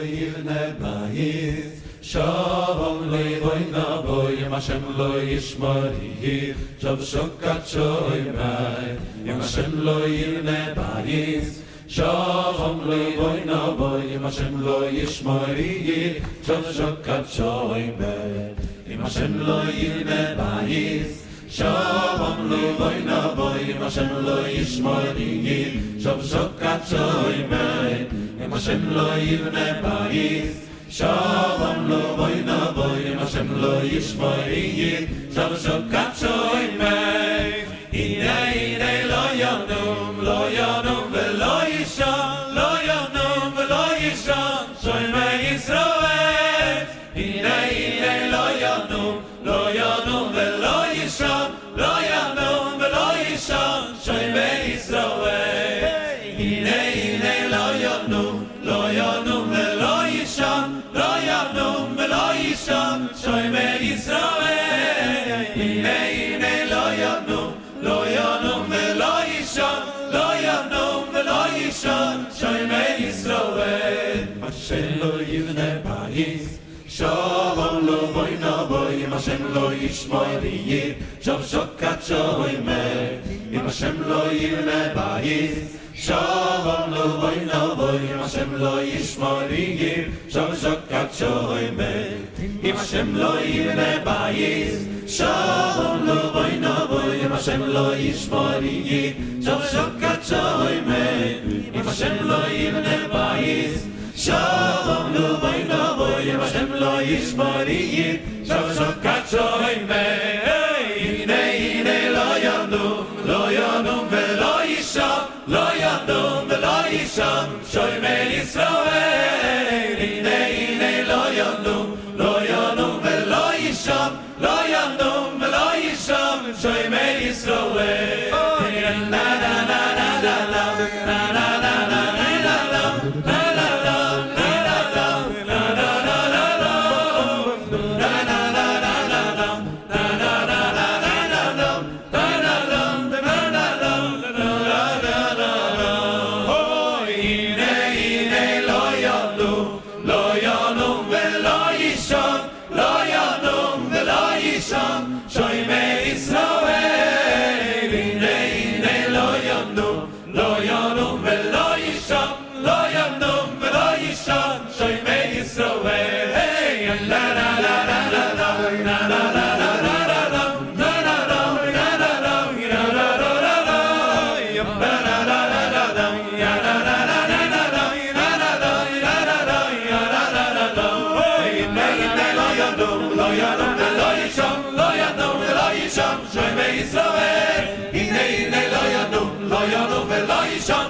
yivne bayis Shalom levoy navoy Im Hashem lo yishmori Shav shokat shoy mai Im Hashem lo yivne bayis Shalom levoy navoy Im Hashem lo yishmori Shav shokat shoy mai Im Hashem lo yivne bayis Shalom levoy navoy Im Hashem lo yishmori Shav shokat shoy mai Im Hashem lo yivne bayis Shalom levoy navoy Im Hashem lo yishmori Shav shokat shoy mai Hine lo yonum velo yishon Lo yonum velo yishon Shoy mai Yisroel Hine lo yonum velo yishon Lo yonum velo yishon Shoy mai Yisroel Hine lo yonum velo yishon Lo yonum velo yishon Shoy mai Yisroel Hine lo yonum velo yishon Lo yonum velo yishon Shoy mai Yisroel Hashem lo yivne bayis Shalom levoy navoy Im Hashem lo yishmori Shav shokat shoy mai Im Hashem lo yivne bayis Shalom levoy navoy Im Hashem lo yishmori Shav shokat shoy mai Im Hashem lo yivne bayis Shalom levoy navoy Im Hashem lo yishmori Shav shokat shoy mai Im Hashem lo yivne bayis Shalom levoy navoy Im Hashem lo yishmori Shav shokat shoy mai Hine lo yonum velo yishon Lo yonum velo yishon Shoy mai Yisroel Hine lo yonum velo yishon Lo yonum velo yishon Shoy mai Yisroel Na na na na na na na na na na Shoy mai Yisroel Hine lo yonum velo yishon Lo yonum velo yishon Shoy mai Yisroel La la la la la la la la la Shoy mai Yisroel Hine lo yonum velo yishon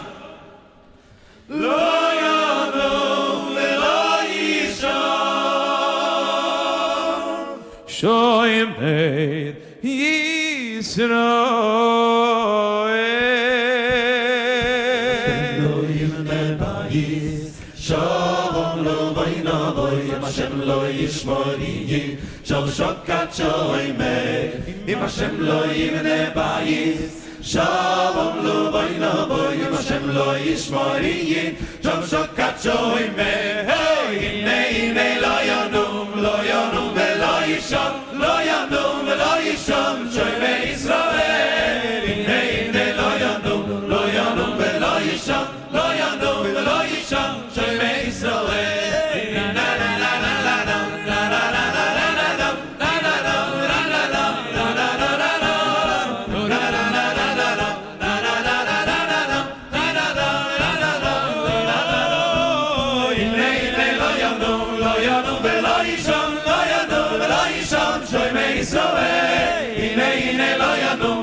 Lo yonum velo yishon Shoy mai Yisroel Lo yivne bayis Shalom levoy navoy Im Hashem lo yishmori Shav shokat shoy mai Im Hashem lo yivne bayis Shalom levoy navoy Im Hashem lo yishmori Shav shokat shoy mai Hine lo yonum velo yishon Lo yonum velo yishon Shoy mai Yisroel Hine lo yonum velo yishon Lo yonum velo yishon Shoy mai Yisroel Hine lo yonum velo yishon Lo yonum velo yishon Shoy mai Yisroel Hine lo yonum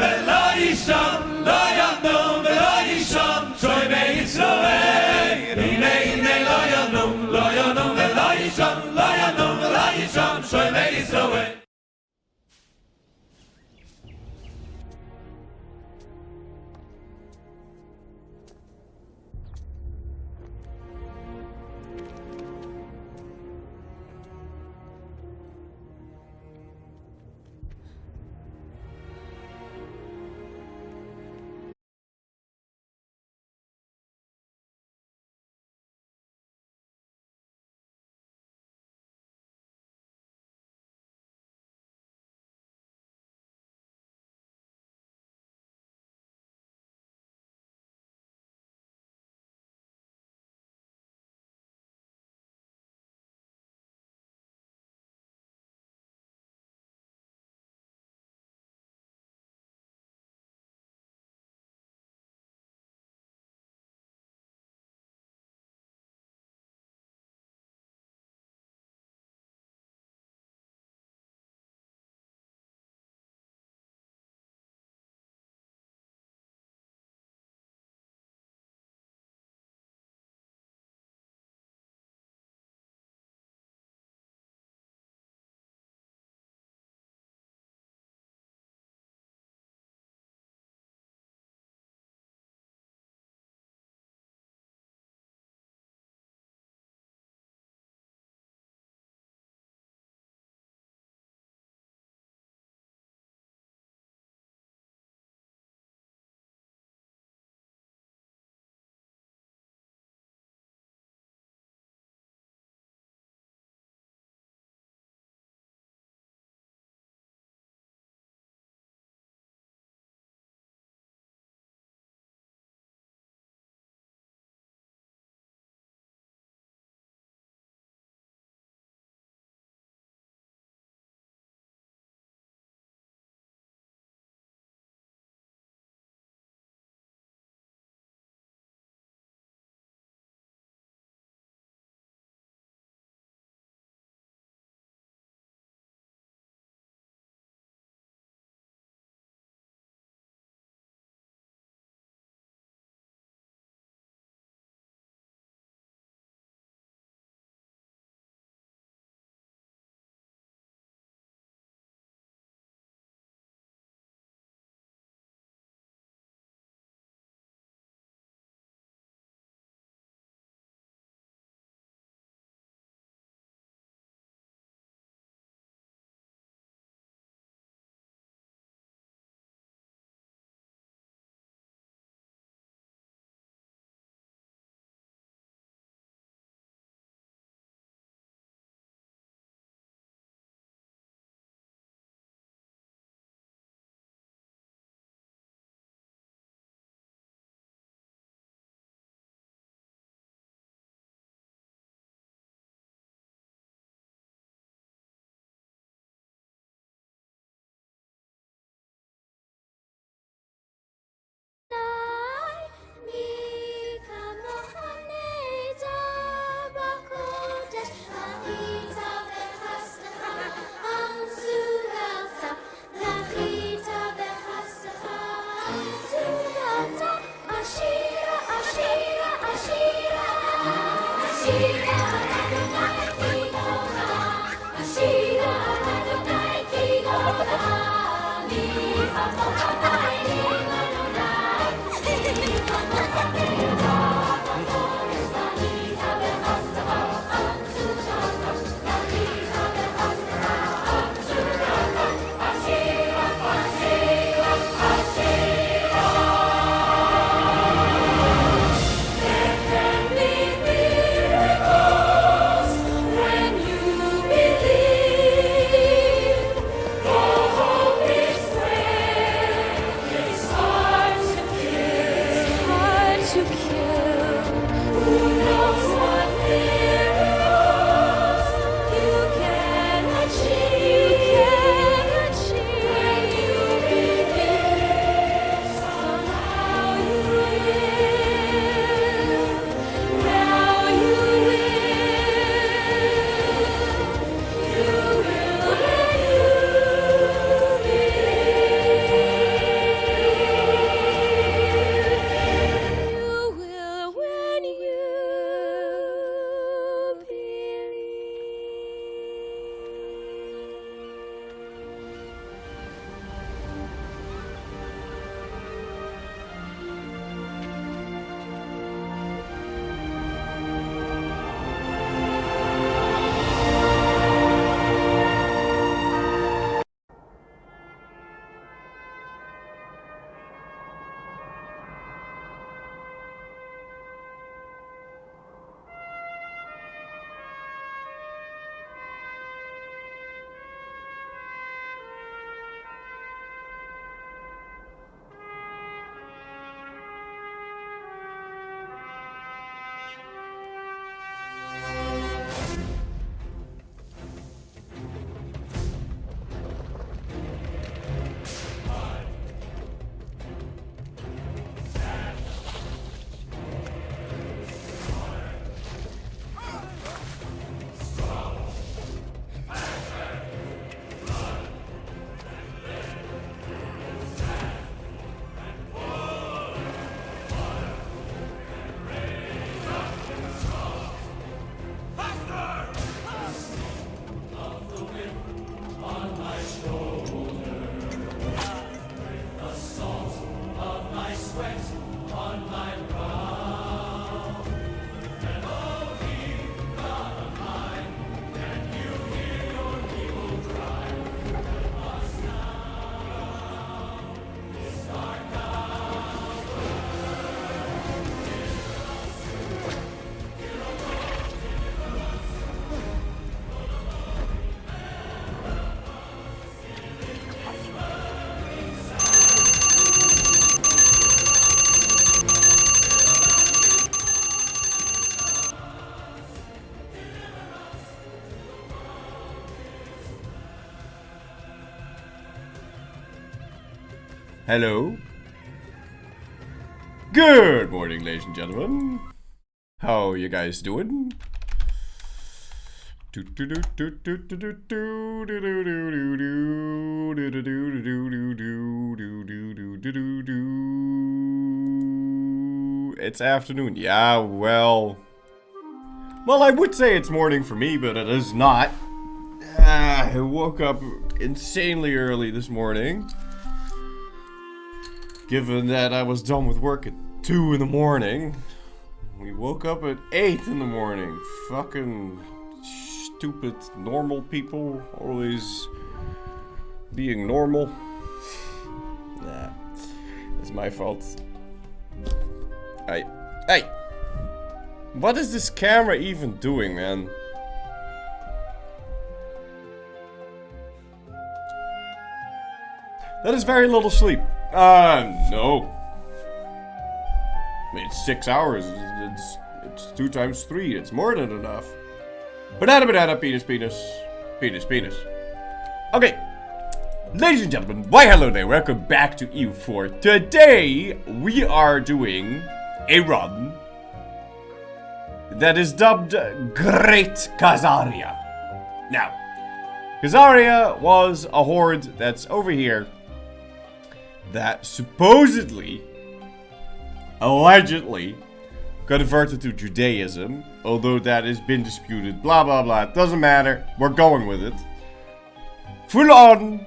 velo yishon Lo yonum velo yishon Shoy mai Yisroel Hine lo yonum velo yishon Lo yonum velo yishon Shoy mai Yisroel Hello. Good morning, ladies and gentlemen. How are you guys doing? It's afternoon. Yeah, well, I would say it's morning for me, but it is not. I woke up insanely early this morning. Given that I was done with work at 2 in the morning, we woke up at 8 in the morning. Fucking stupid normal people always being normal. Nah, it's my fault. Hey! What is this camera even doing, man? That is very little sleep. No. I mean, it's 6 hours. It's 2 times 3. It's more than enough. Banana, penis. Okay. Ladies and gentlemen, why hello there. Welcome back to EU4. Today, we are doing a run that is dubbed Great Khazaria. Now, Khazaria was a horde that's over here that supposedly, allegedly, converted to Judaism, although that has been disputed, blah blah blah, it doesn't matter, we're going with it. Full on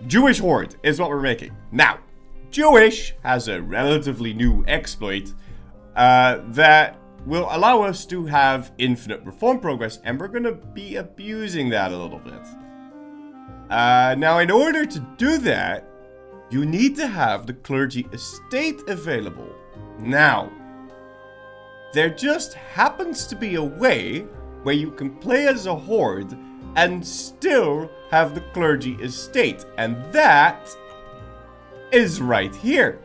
Jewish horde is what we're making. Now, Jewish has a relatively new exploit that will allow us to have infinite reform progress, and we're gonna be abusing that a little bit. Now, in order to do that, you need to have the clergy estate available. Now, there just happens to be a way where you can play as a horde and still have the clergy estate, and that is right here.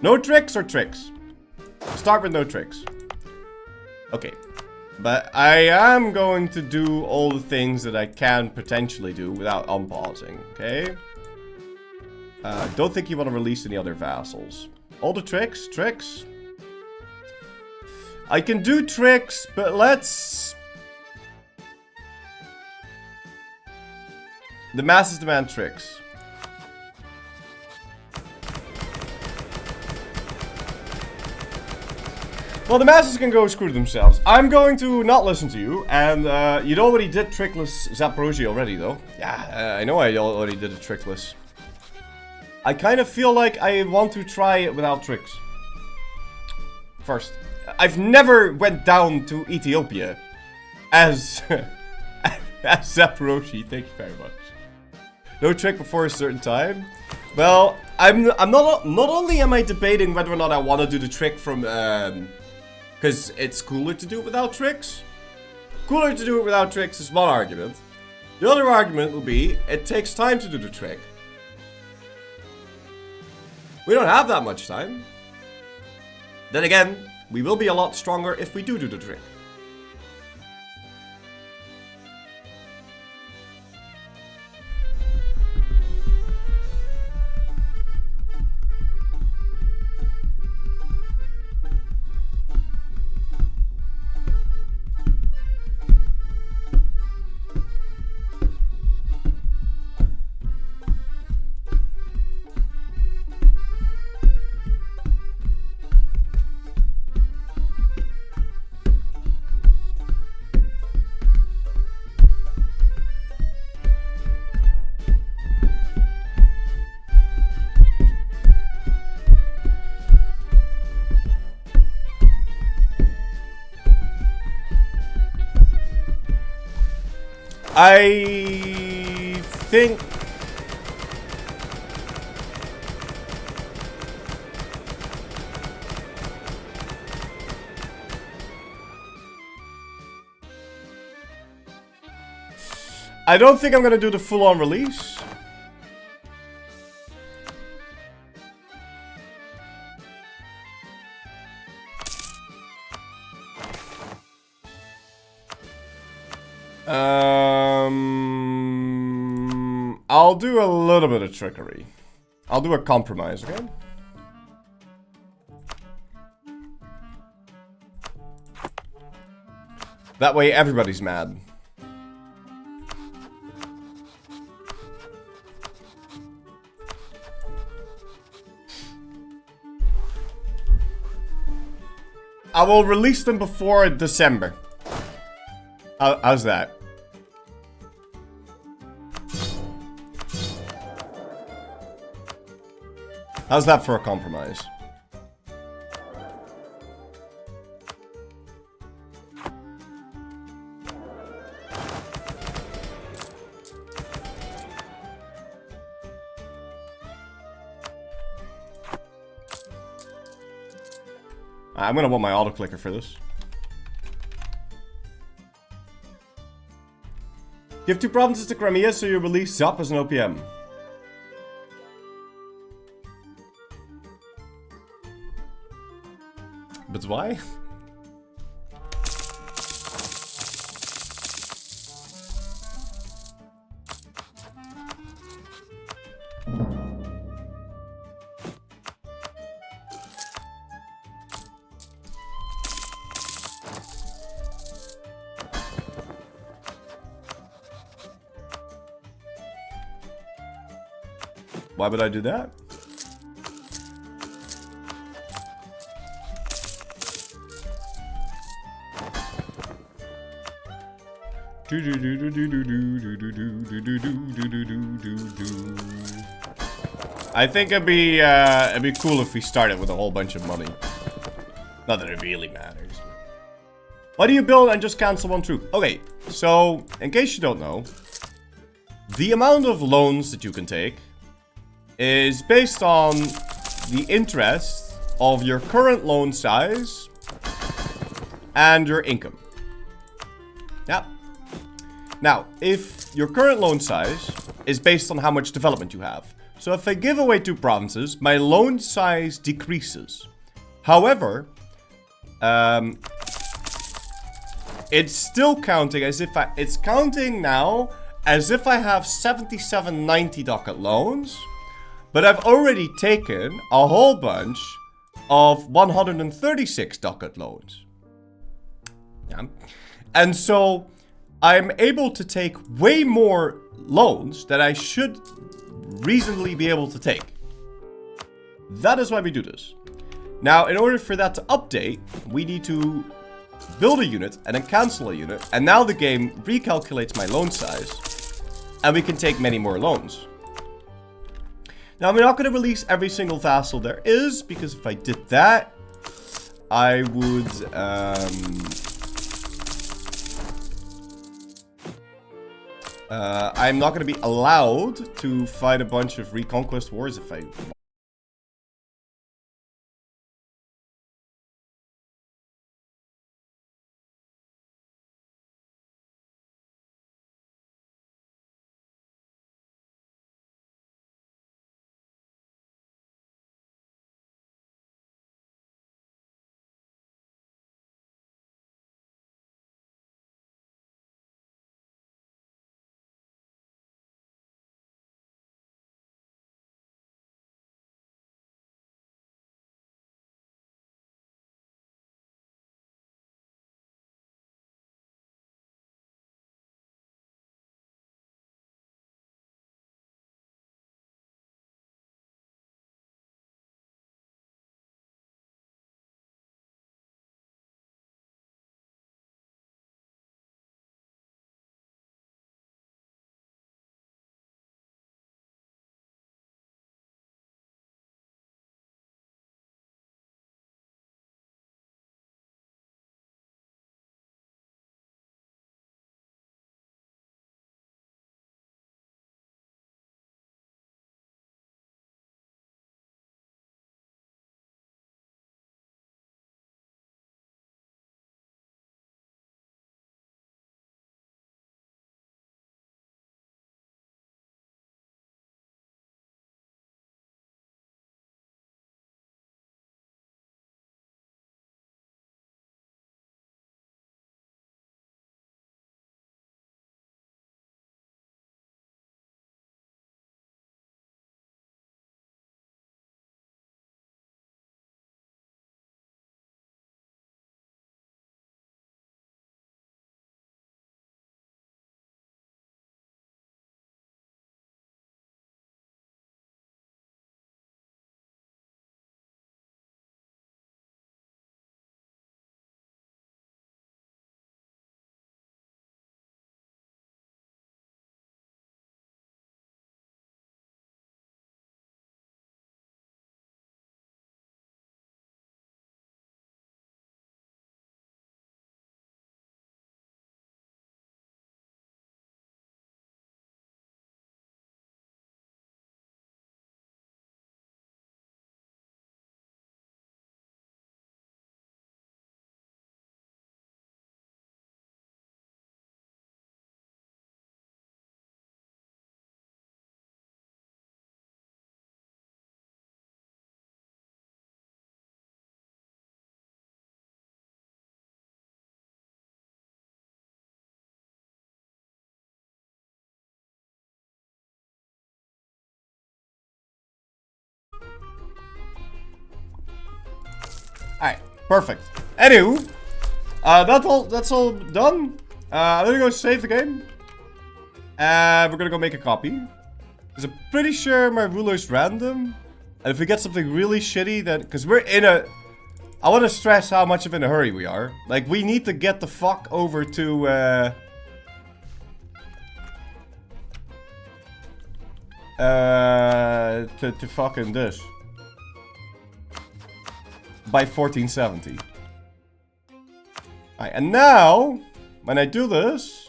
No tricks or tricks? Start with no tricks. Okay. But I am going to do all the things that I can potentially do without unpausing, okay? Don't think you want to release any other vassals. All the tricks? Tricks? I can do tricks, but let's... The masses demand tricks. Well, the masses can go screw themselves. I'm going to not listen to you, and you already did trickless Zaporozhie already, though. Yeah, I know I already did a trickless. I kind of feel like I want to try it without tricks. First. I've never went down to Ethiopia as as Zaporozhie. Thank you very much. No trick before a certain time. Well, I'm not only am I debating whether or not I want to do the trick from because it's cooler to do it without tricks. Cooler to do it without tricks is one argument. The other argument will be it takes time to do the trick. We don't have that much time. Then again, we will be a lot stronger if we do the trick. I think I don't think I'm gonna do the full-on release. I'll do a little bit of trickery. I'll do a compromise, okay? That way everybody's mad. I will release them before December. How's that? How's that for a compromise? I'm gonna want my auto clicker for this. Give 2 provinces to Crimea so you release Zap as an OPM. But why? Why would I do that? I think it'd be cool if we started with a whole bunch of money. Not that it really matters. Why do you build and just cancel one troop? Okay, so in case you don't know, the amount of loans that you can take is based on the interest of your current loan size and your income. Yeah. Now, if your current loan size is based on how much development you have, So if I give away 2 provinces, my loan size decreases. However, it's still counting as if it's counting now as if I have 77 90 ducat loans, but I've already taken a whole bunch of 136 ducat loans. Yeah. And so I'm able to take way more loans that I should reasonably be able to take. That is why we do this. Now, in order for that to update, we need to build a unit and then cancel a unit. And now the game recalculates my loan size. And we can take many more loans. Now, we're not going to release every single vassal there is, because if I did that, I would... I'm not going to be allowed to fight a bunch of reconquest wars if I... Alright, perfect. Anywho, that's all done. I'm gonna go save the game. And we're gonna go make a copy. Because I'm pretty sure my ruler's random. And if we get something really shitty, then... Because we're in a... I want to stress how much of in a hurry we are. Like, we need to get the fuck over to... to fucking this. By 1470. Alright, and now, when I do this,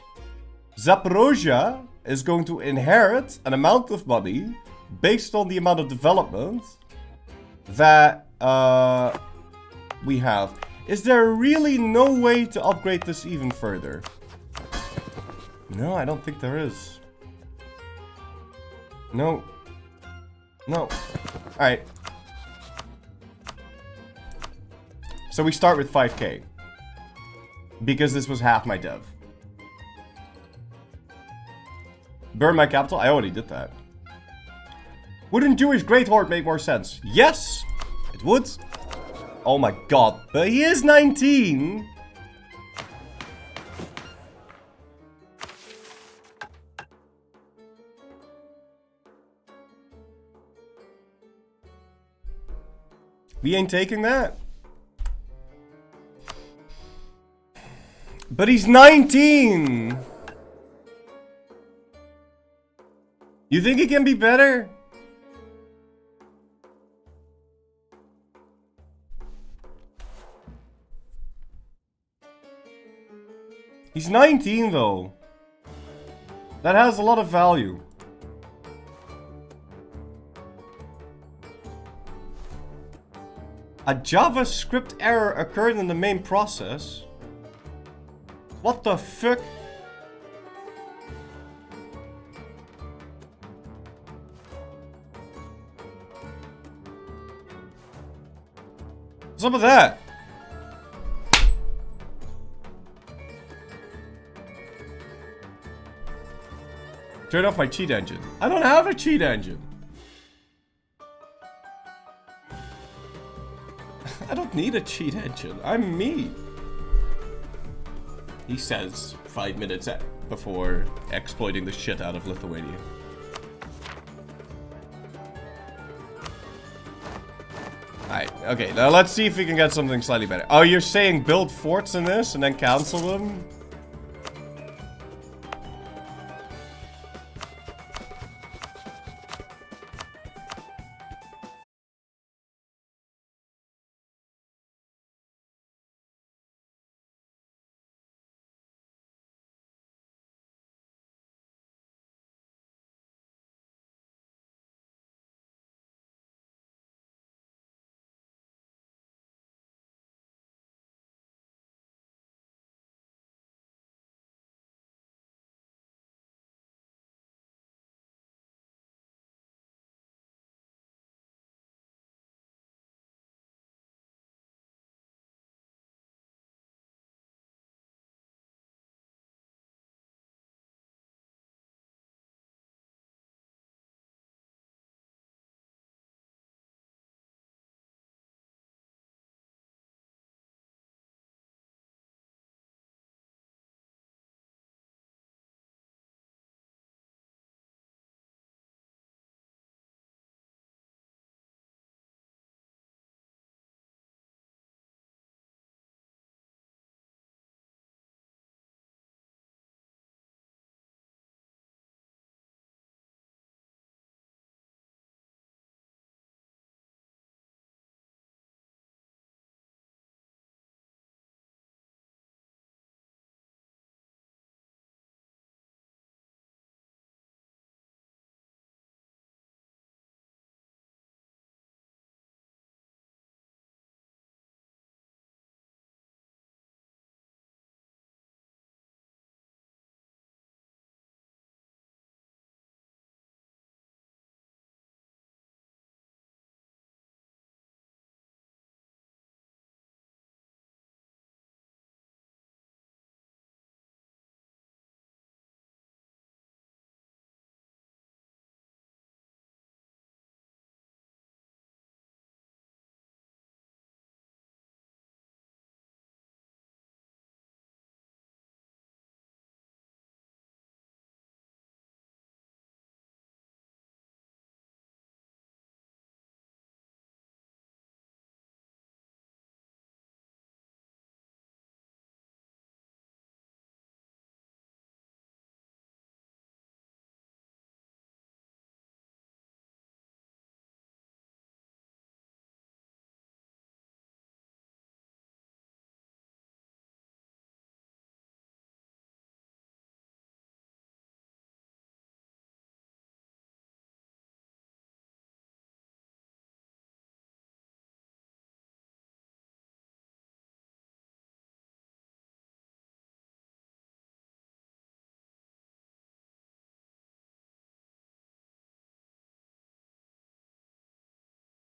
Zaporozhie is going to inherit an amount of money based on the amount of development that we have. Is there really no way to upgrade this even further? No, I don't think there is. No. No. Alright. So we start with 5k. Because this was half my dev. Burn my capital? I already did that. Wouldn't Jewish Great Horde make more sense? Yes! It would. Oh my god. But he is 19! We ain't taking that. But he's 19! You think he can be better? He's 19 though. That has a lot of value. A JavaScript error occurred in the main process. What the fuck? What's up with that? Turn off my cheat engine. I don't have a cheat engine. I don't need a cheat engine. I'm me. He says 5 minutes before exploiting the shit out of Lithuania. Alright, okay, now let's see if we can get something slightly better. Oh, you're saying build forts in this and then cancel them?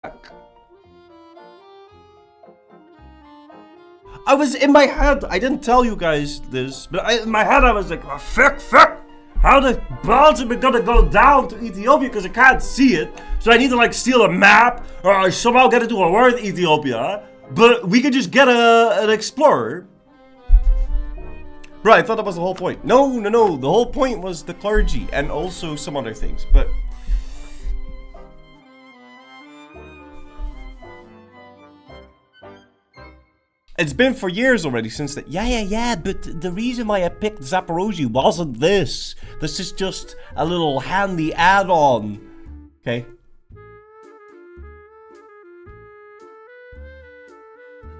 I was in my head. I didn't tell you guys this, but in my head I was like, oh, fuck. How the balls am I gonna go down to Ethiopia because I can't see it? So I need to like steal a map or somehow get into a word Ethiopia. But we could just get an explorer. Bro, I thought that was the whole point. No. The whole point was the clergy and also some other things. But it's been for years already since that. Yeah. But the reason why I picked Zaporozhie wasn't this. This is just a little handy add-on. Okay.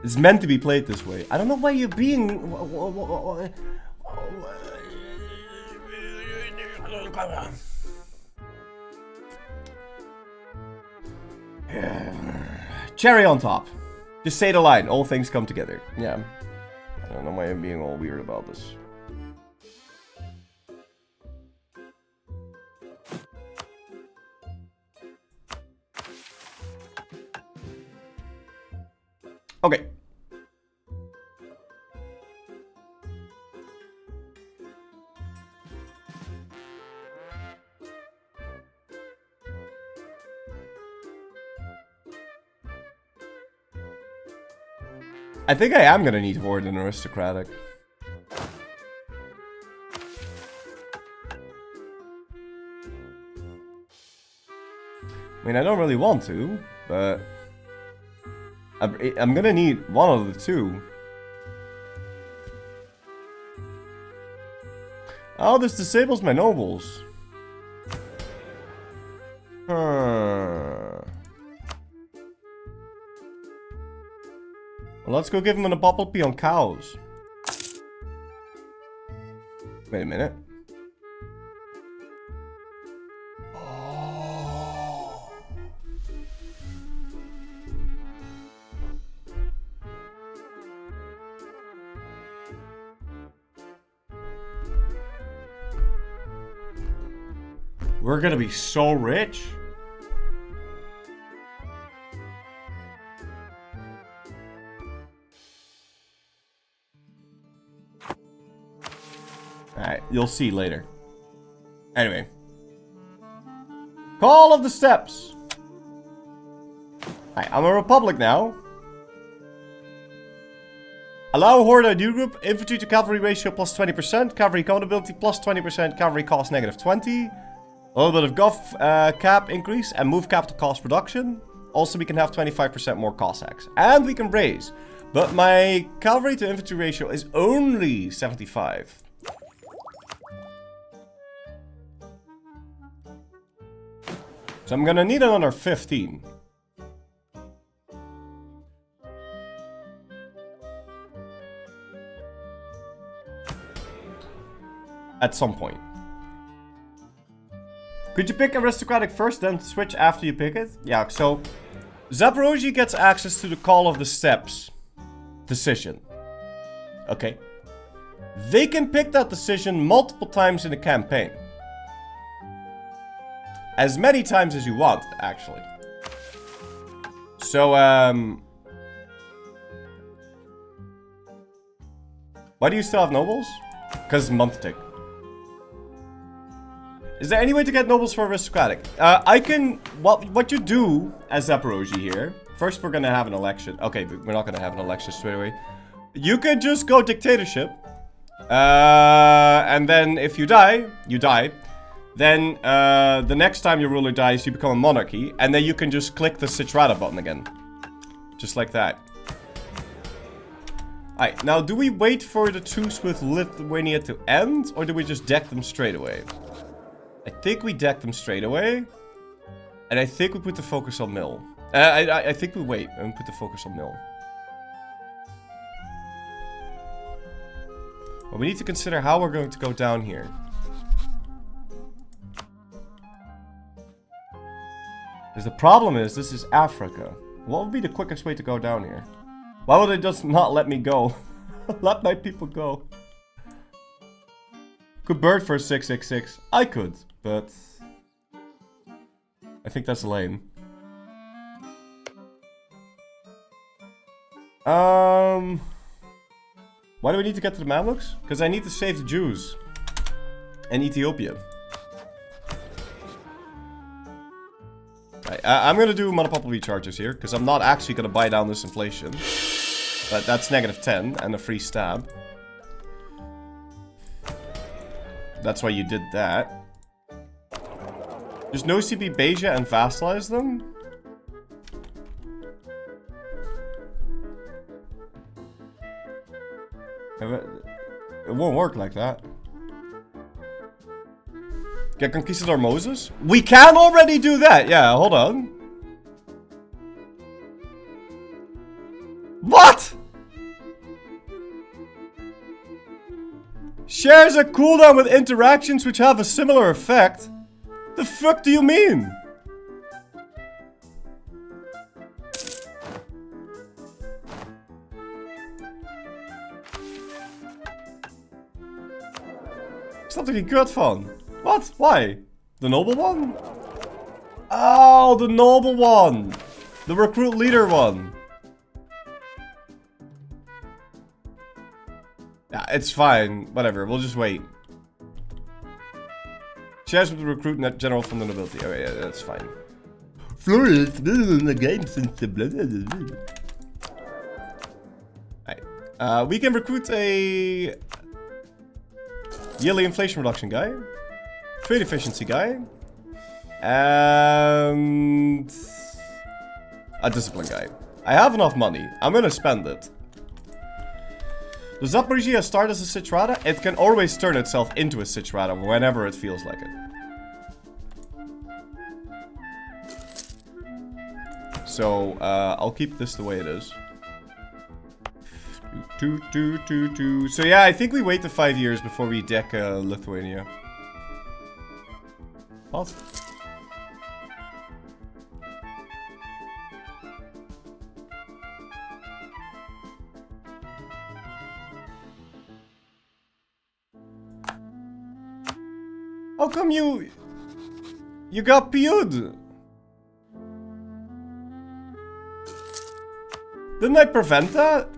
It's meant to be played this way. I don't know why you're being... Cherry on top. Just say the line. All things come together. Yeah. I don't know why I'm being all weird about this. Okay. I think I am gonna need Horde and Aristocratic. I mean, I don't really want to, but... I'm gonna need one of the two. Oh, this disables my nobles. Well, let's go give him an apoplepy on cows. Wait a minute. We're gonna be so rich. Alright, you'll see later. Anyway. Call of the Steppes. Alright, I'm a republic now. Allow Horde ID group, infantry to cavalry ratio plus 20%, cavalry combat ability plus 20%, cavalry cost negative 20. A little bit of gov cap increase and move capital cost reduction. Also, we can have 25% more Cossacks. And we can raise. But my cavalry to infantry ratio is only 75. So I'm gonna need another 15. At some point. Could you pick Aristocratic first, then switch after you pick it? Yeah, so... Zaporozhie gets access to the Call of the Steppes decision. Okay. They can pick that decision multiple times in the campaign. As many times as you want, actually. So, why do you still have nobles? Because month tick. Is there any way to get nobles for Aristocratic? I can... What you do as Zaporozhie here... First, we're gonna have an election. Okay, but we're not gonna have an election straight away. You could just go dictatorship. And then if you die, you die. Then the next time your ruler dies, you become a monarchy. And then you can just click the Citrata button again. Just like that. Alright, now do we wait for the truce with Lithuania to end? Or do we just deck them straight away? I think we deck them straight away. And I think we put the focus on mill. I think we wait and put the focus on mill. But we need to consider how we're going to go down here. Because the problem is, this is Africa. What would be the quickest way to go down here? Why would they just not let me go? Let my people go. Could bird for a 666. I could, but... I think that's lame. Why do we need to get to the Mamluks? Because I need to save the Jews. And Ethiopia. Right, I'm gonna do monopole recharges here, because I'm not actually gonna buy down this inflation. But that's -10 and a free stab. That's why you did that. Just no CP Beja and vassalize them? It won't work like that. Get Conquistador Moses? We can already do that! Yeah, hold on. What?! Shares a cooldown with interactions which have a similar effect? The fuck do you mean? Ik snap er geen kut van. What? Why? The noble one? Oh, the noble one. The recruit leader one. Yeah, it's fine. Whatever, we'll just wait. Shares with the recruit net general from the nobility. Oh yeah, that's fine. Florence been in the game since the blood. Right. We can recruit a yearly inflation reduction guy, trade efficiency guy, and a discipline guy. I have enough money. I'm gonna spend it. The Zaporozhie start as a Sitrada. It can always turn itself into a Sitrada whenever it feels like it. So, I'll keep this the way it is. So yeah, I think we wait the 5 years before we deck Lithuania. What? How come you got PO'd? Didn't I prevent that?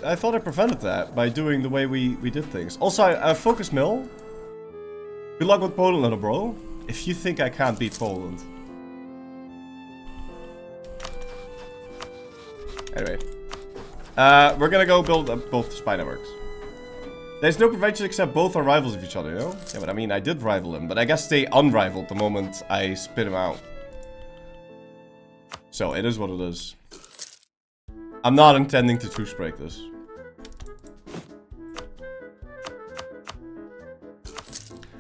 I thought I prevented that by doing the way we did things. Also, I focus mill. Good luck with Poland, little bro. If you think I can't beat Poland. Anyway. We're gonna go build both spy networks. There's no prevention except both are rivals of each other, you know? Yeah, but I mean, I did rival him, but I guess they unrivaled the moment I spit him out. So, it is what it is. I'm not intending to truce break this.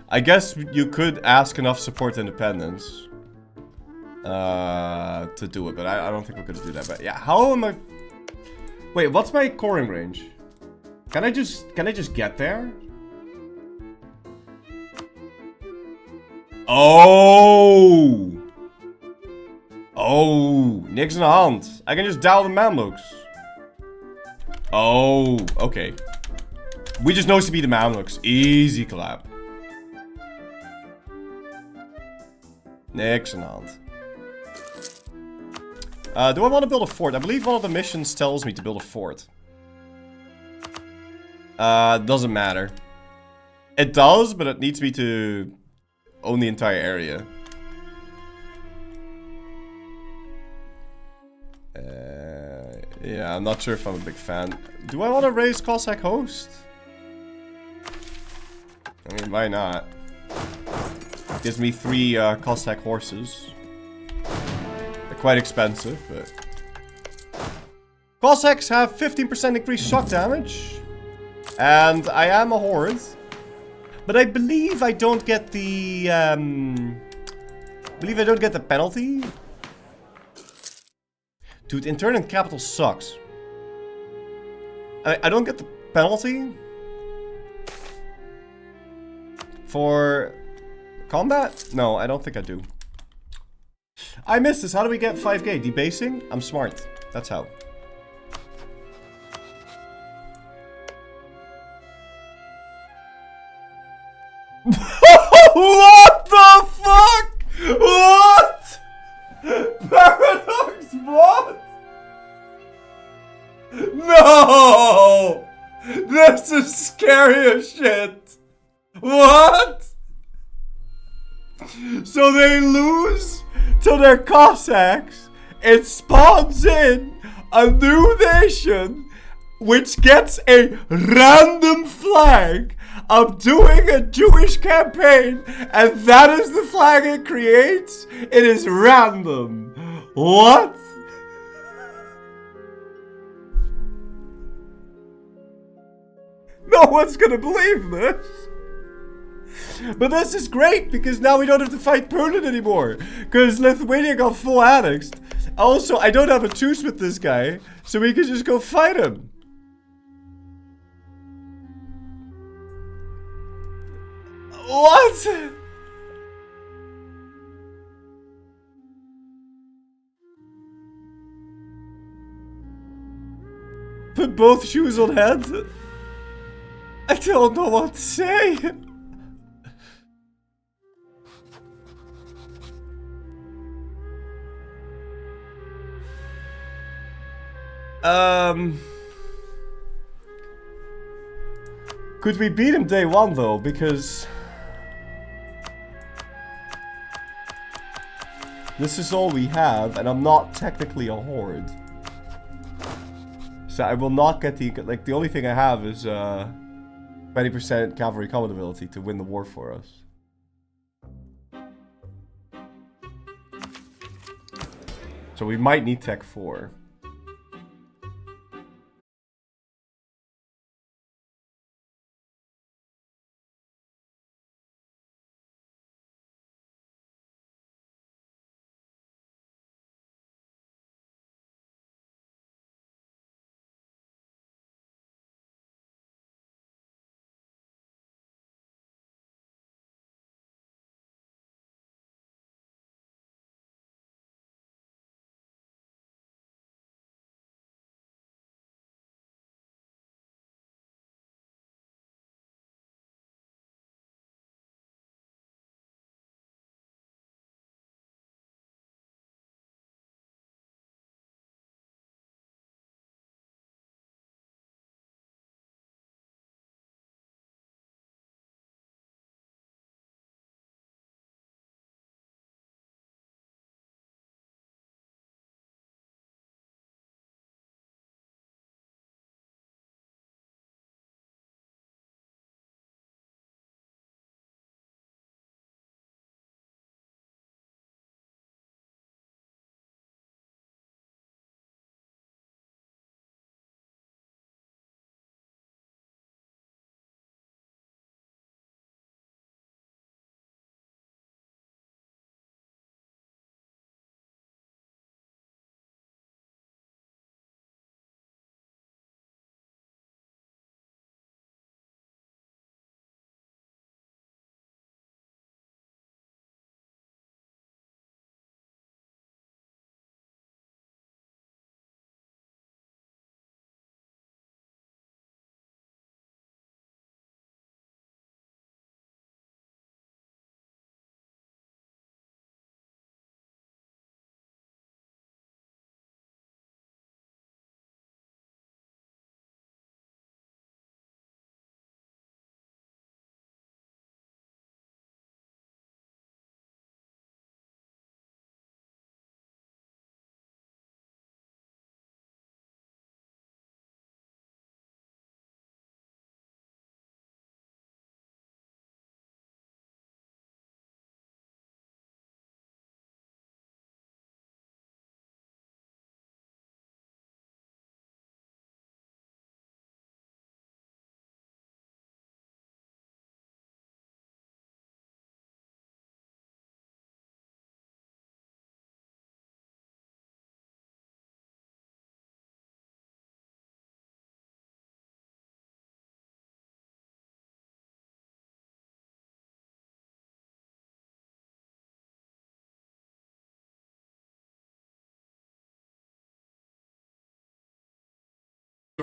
I guess you could ask enough support independence to do it, but I don't think we're gonna do that. But yeah, how am I? Wait, what's my coring range? Can I just get there? Oh! Oh, niks in de hand. I can just dial the Mamluks. Oh, okay. We just know to be the Mamluks. Easy clap. Niks in de hand. Do I want to build a fort? I believe one of the missions tells me to build a fort. Doesn't matter. It does, but it needs me to own the entire area. Yeah, I'm not sure if I'm a big fan. Do I want to raise Cossack host? I mean, why not? Gives me 3 Cossack horses. They're quite expensive, but... Cossacks have 15% increased shock damage. And I am a horde. But I believe I don't get the... penalty. Dude, intern and capital sucks. I don't get the penalty for combat? No, I don't think I do. I missed this. How do we get 5k? Debasing? I'm smart. That's how. What the fuck? What? Paradox, what? No! This is scary as shit. What? So they lose to their Cossacks. It spawns in a new nation which gets a random flag of doing a Jewish campaign, and that is the flag it creates. It is random. What? No one's gonna believe this. But this is great because now we don't have to fight Poland anymore. Because Lithuania got full annexed. Also, I don't have a truce with this guy, so we can just go fight him. What? Put both shoes on head? I don't know what to say. Could we beat him day one though? Because this is all we have, and I'm not technically a horde. So I will not get the, like, the only thing I have is 20% cavalry combat ability to win the war for us. So we might need Tech 4.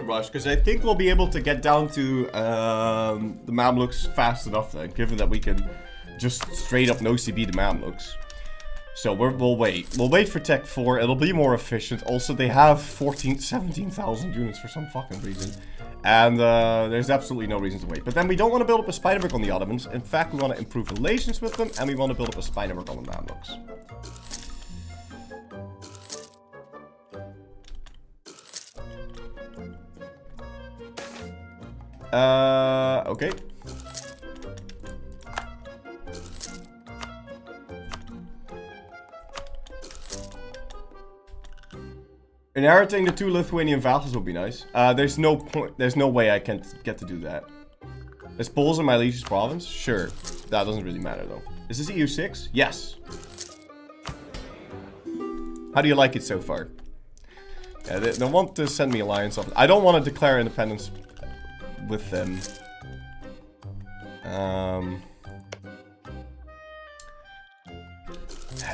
rush, because I think we'll be able to get down to the Mamluks fast enough then, given that we can just straight up no CB the Mamluks. So we'll wait. We'll wait for Tech 4. It'll be more efficient. Also, they have 17,000 units for some fucking reason. And there's absolutely no reason to wait. But then we don't want to build up a Spiderberg on the Ottomans. In fact, we want to improve relations with them, and we want to build up a Spiderberg on the Mamluks. Okay. Inheriting the 2 Lithuanian vassals would be nice. There's no point. There's no way I can get to do that. There's Poles in my liege's province? Sure. That doesn't really matter though. Is this EU 6? Yes. How do you like it so far? Yeah, they want to send me alliance off. I don't want to declare independence with them.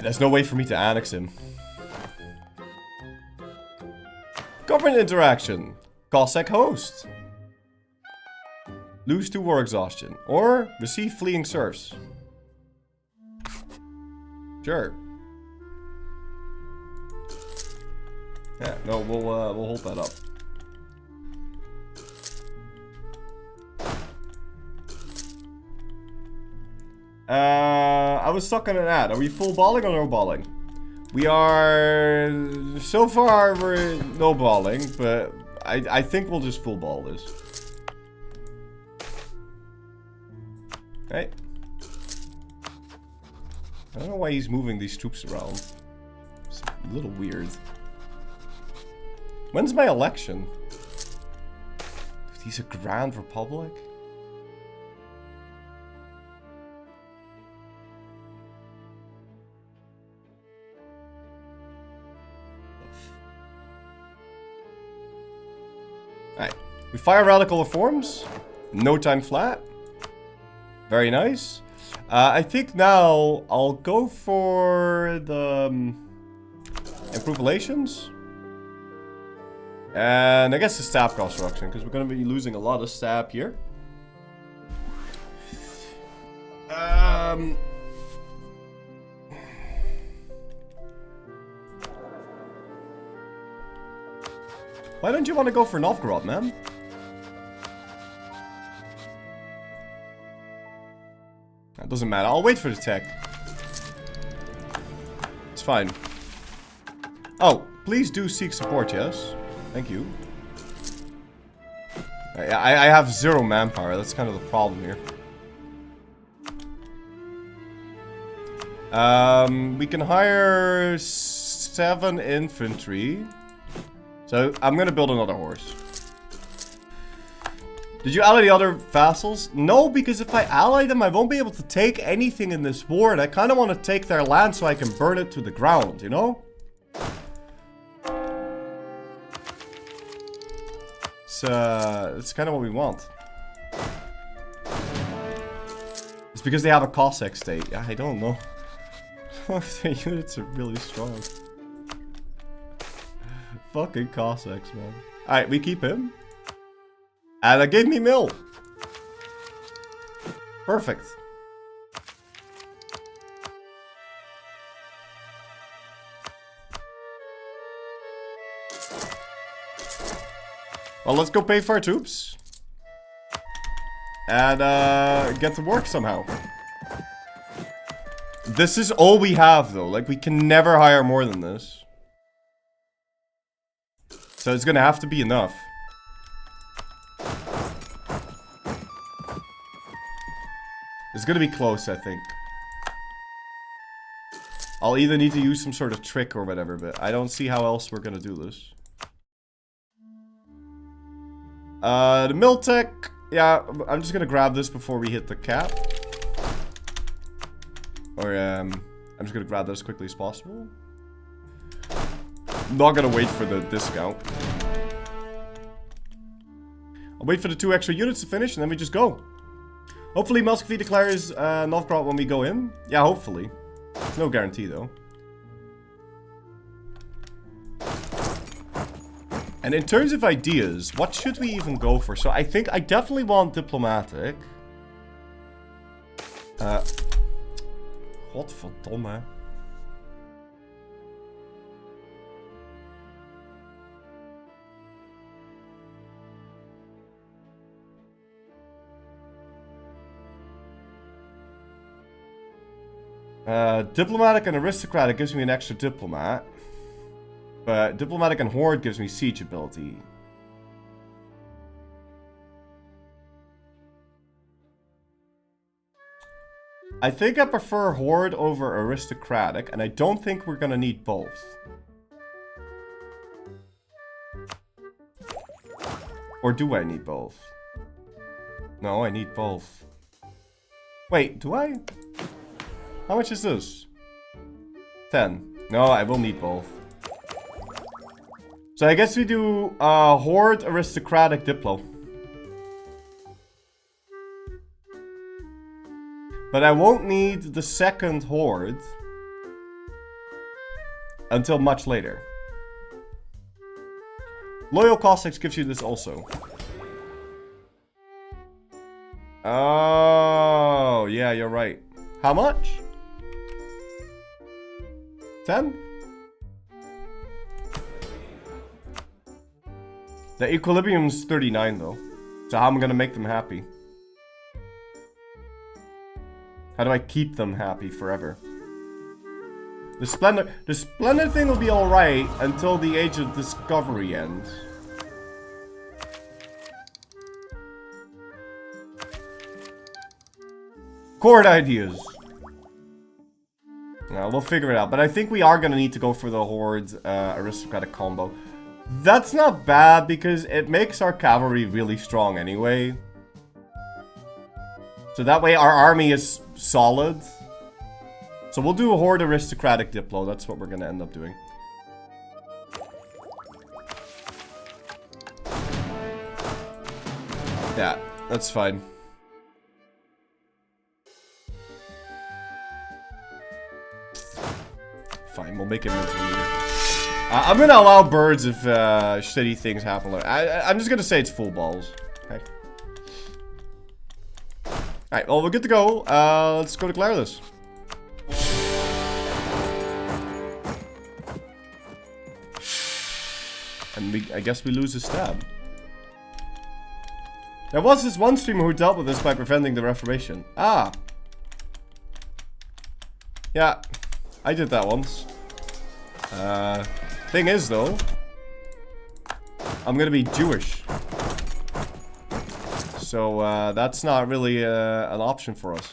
There's no way for me to annex him. Government interaction. Cossack host. Lose 2 war exhaustion. Or receive fleeing serfs. Sure. Yeah, no, we'll hold that up. I was stuck on an ad. Are we full balling or no balling? We are... So far, we're no balling, but I think we'll just full ball this. Right? I don't know why he's moving these troops around. It's a little weird. When's my election? Dude, he's a Grand Republic? Alright. We fire radical reforms. No time flat. Very nice. I think now I'll go for the improve relations. And I guess the staff construction, because we're going to be losing a lot of staff here. Why don't you want to go for Novgorod, man? That doesn't matter. I'll wait for the tech. It's fine. Oh, please do seek support, yes? Thank you. I have 0 manpower. That's kind of the problem here. We can hire 7 infantry. So I'm gonna build another horse. Did you ally the other vassals? No, because if I ally them, I won't be able to take anything in this war. And I kind of want to take their land so I can burn it to the ground, you know? It's kind of what we want. It's because they have a Cossack state. I don't know. Their units are really strong. Fucking Cossacks, man. Alright, we keep him. And that gave me mill. Perfect. Well, let's go pay for our troops. And get to work somehow. This is all we have, though. Like, we can never hire more than this. So it's gonna have to be enough. It's gonna be close, I think. I'll either need to use some sort of trick or whatever, but I don't see how else we're gonna do this. The Miltech. Yeah, I'm just gonna grab this before we hit the cap. Or, I'm just gonna grab that as quickly as possible. I'm not gonna wait for the discount. I'll wait for the 2 extra units to finish and then we just go. Hopefully Muscovy declares Novgorod when we go in. Yeah, hopefully. There's no guarantee though. And in terms of ideas, what should we even go for? So I think I definitely want diplomatic. Godverdomme. Diplomatic and aristocratic gives me an extra diplomat. But diplomatic and horde gives me siege ability. I think I prefer horde over aristocratic, and I don't think we're gonna need both. Or do I need both? No, I need both. Wait, do I? How much is this? 10. No, I will need both. So I guess we do horde, aristocratic, diplo. But I won't need the second horde until much later. Loyal Cossacks gives you this also. Oh, yeah, you're right. How much? 10? The equilibrium's 39 though. So how am I gonna make them happy? How do I keep them happy forever? The Splendor thing will be alright until the Age of Discovery ends. Chord ideas. We'll figure it out. But I think we are going to need to go for the Horde aristocratic combo. That's not bad because it makes our cavalry really strong anyway. So that way our army is solid. So we'll do a Horde aristocratic Diplo. That's what we're going to end up doing. Yeah, that's fine. Fine, we'll make it move here. I'm gonna allow birds if shitty things happen. I'm just gonna say it's full balls. Okay. Alright, well, we're good to go. Let's go declare this. And I guess we lose a stab. There was this one streamer who dealt with this by preventing the Reformation. Ah. Yeah, I did that once. Thing is, though, I'm gonna be Jewish. So, that's not really an option for us.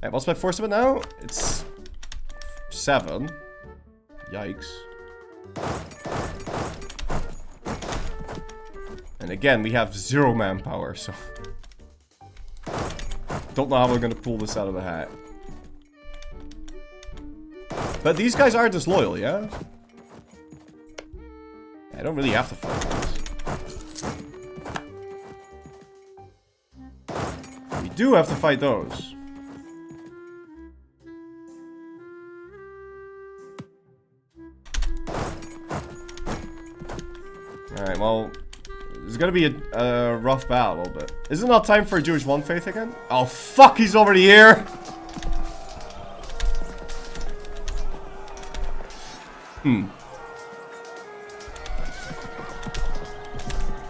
Alright, what's my force limit now? It's 7. Yikes. And again, we have 0 manpower, so... Don't know how we're gonna pull this out of the hat. But these guys are disloyal, yeah? I don't really have to fight those. We do have to fight those. Alright, well... It's gonna be a rough battle a little bit. Is it not time for a Jewish one faith again? Oh fuck, he's already here!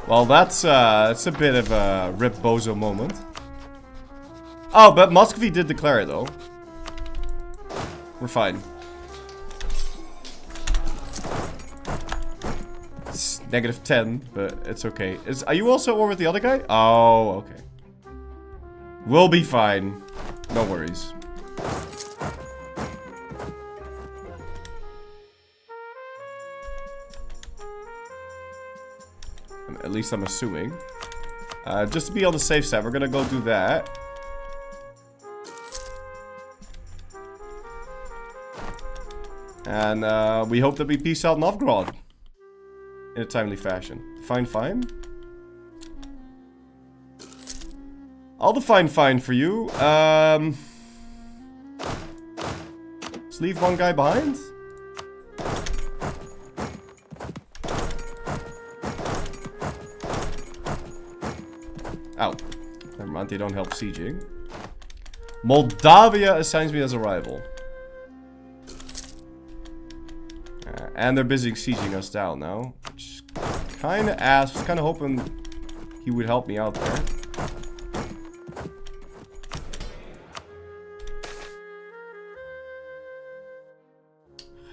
Well, that's a bit of a Rip Bozo moment. Oh, but Muscovy did declare it, though. We're fine. It's -10, but it's okay. Are you also over with the other guy? Oh, okay. We'll be fine. No worries. At least I'm assuming. Just to be on the safe side, we're gonna go do that. And we hope that we peace out Novgorod in a timely fashion. Fine. I'll define fine for you. Let's leave one guy behind. Oh. Never mind, they don't help sieging. Moldavia assigns me as a rival. And they're busy sieging us down now. Which kind of ass. Was kind of hoping he would help me out there.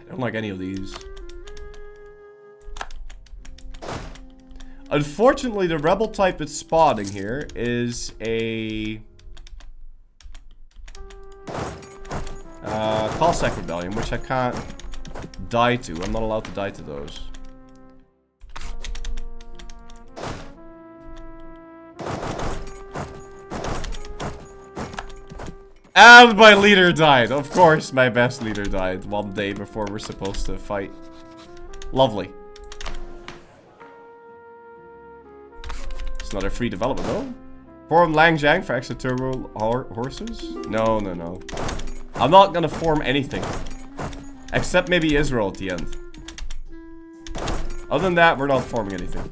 I don't like any of these. Unfortunately, the rebel type that's spawning here is a Cossack rebellion, which I can't die to. I'm not allowed to die to those. And my leader died. Of course, my best leader died 1 day before we're supposed to fight. Lovely. It's not a free development, though. Form Langjiang for extra turbo horses? No, no, no. I'm not gonna form anything. Except maybe Israel at the end. Other than that, we're not forming anything.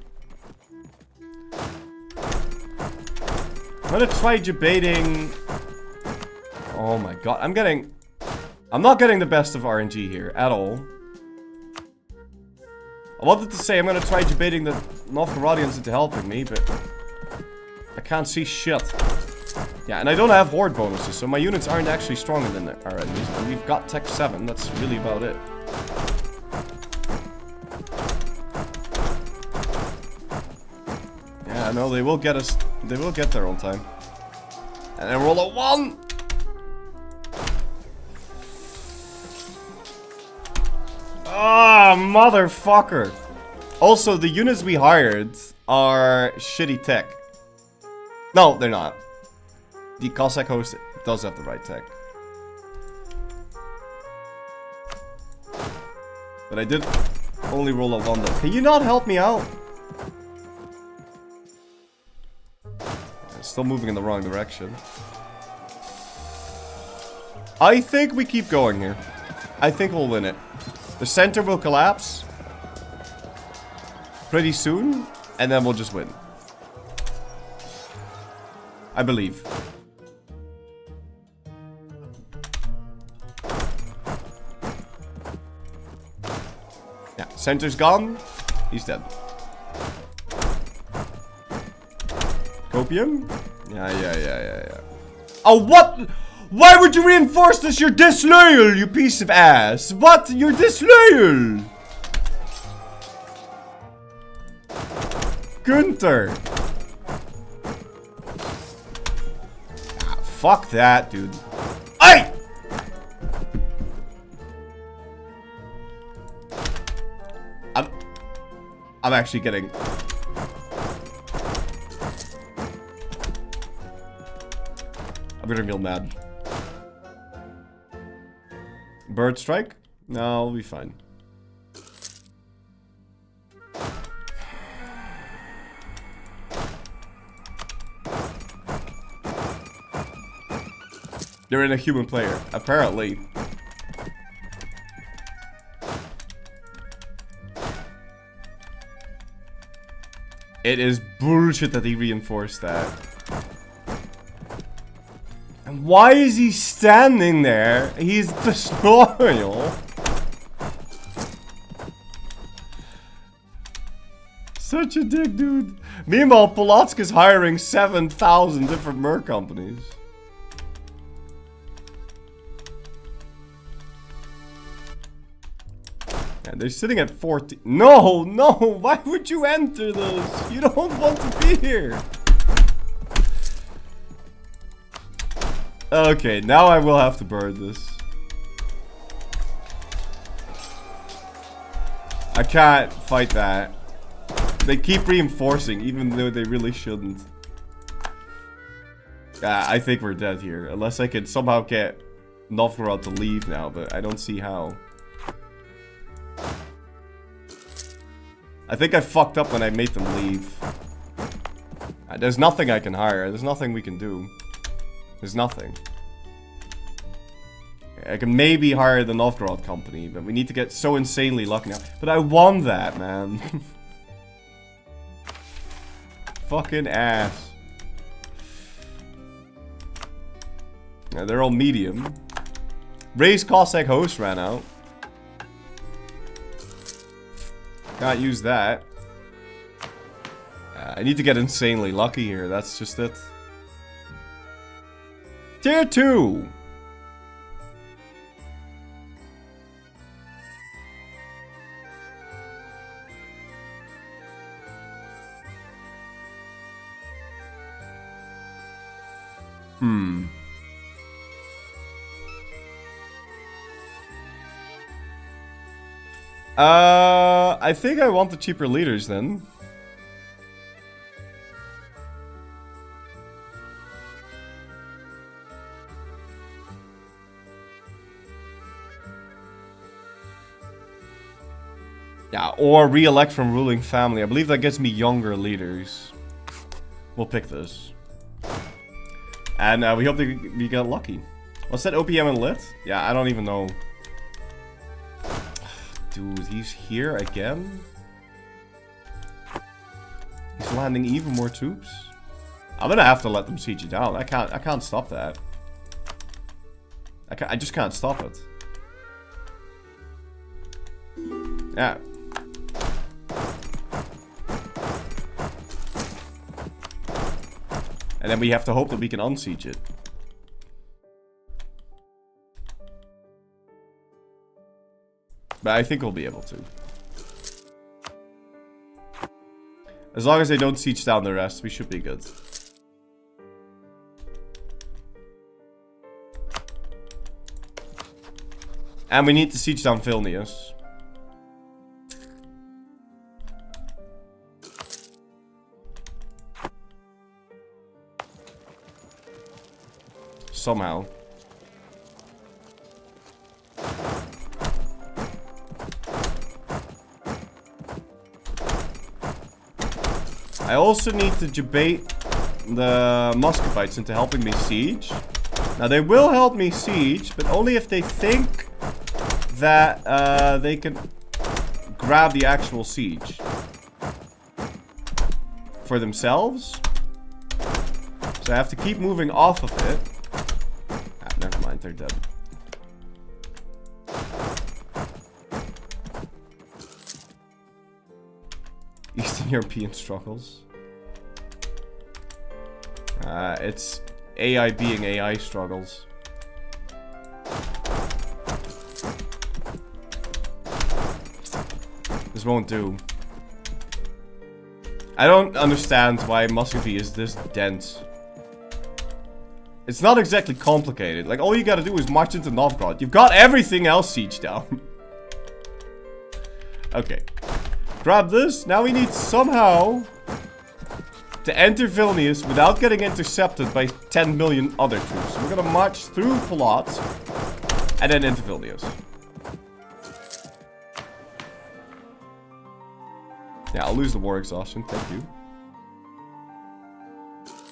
I'm gonna try debating... Oh my god, I'm not getting the best of RNG here, at all. I wanted to say I'm gonna try debating the Novgorodians into helping me, but... I can't see shit. Yeah, and I don't have horde bonuses, so my units aren't actually stronger than our enemies. And we've got Tech 7, that's really about it. Yeah, no, they will get us, they will get there on time. And then roll a 1! Ah, motherfucker! Also, the units we hired are shitty tech. No, they're not. The Cossack host does have the right tech. But I did only roll a 1 though. Can you not help me out? It's still moving in the wrong direction. I think we keep going here. I think we'll win it. The center will collapse pretty soon, and then we'll just win. I believe. Yeah, center's gone. He's dead. Copium? Yeah. Oh, what? Why would you reinforce this? You're disloyal, you piece of ass. What? You're disloyal. Gunther. Ah, fuck that, dude. Hey! I'm actually getting... I'm gonna feel mad. Bird strike? No, I'll be fine. You're in a human player, apparently. It is bullshit that he reinforced that. And why is he standing there? He's disloyal. Such a dick, dude. Meanwhile, Polotsk is hiring 7,000 different merc companies. And they're sitting at 14. No, no, why would you enter this? You don't want to be here. Okay, now I will have to burn this. I can't fight that. They keep reinforcing, even though they really shouldn't. Yeah, I think we're dead here. Unless I can somehow get Novgorod to leave now, but I don't see how. I think I fucked up when I made them leave. There's nothing I can hire. There's nothing we can do. There's nothing. I can maybe hire the Novgorod company, but we need to get so insanely lucky now. But I won that, man. Fucking ass. Yeah, they're all medium. Raised Cossack host ran out. Can't use that. I need to get insanely lucky here, that's just it. Tier 2! I think I want the cheaper leaders then. Yeah, or re-elect from ruling family. I believe that gets me younger leaders. We'll pick this. And we hope that we get lucky. What's that, OPM and lit? Yeah, I don't even know. Dude, he's here again? He's landing even more troops? I'm gonna have to let them siege you down. I can't stop that. I just can't stop it. Yeah. And then we have to hope that we can unsiege it. But I think we'll be able to. As long as they don't siege down the rest, we should be good. And we need to siege down Vilnius. Somehow. I also need to debate the Muscovites into helping me siege. Now they will help me siege, but only if they think that they can grab the actual siege for themselves. So I have to keep moving off of it. Ah, never mind, they're dead. Eastern European struggles. It's AI being AI struggles. This won't do. I don't understand why Muscovy is this dense. It's not exactly complicated. Like, all you gotta do is march into Novgorod. You've got everything else sieged down. Okay. Grab this. Now we need somehow to enter Vilnius without getting intercepted by 10 million other troops. So we're gonna march through Polot and then into Vilnius. Yeah, I'll lose the war exhaustion. Thank you.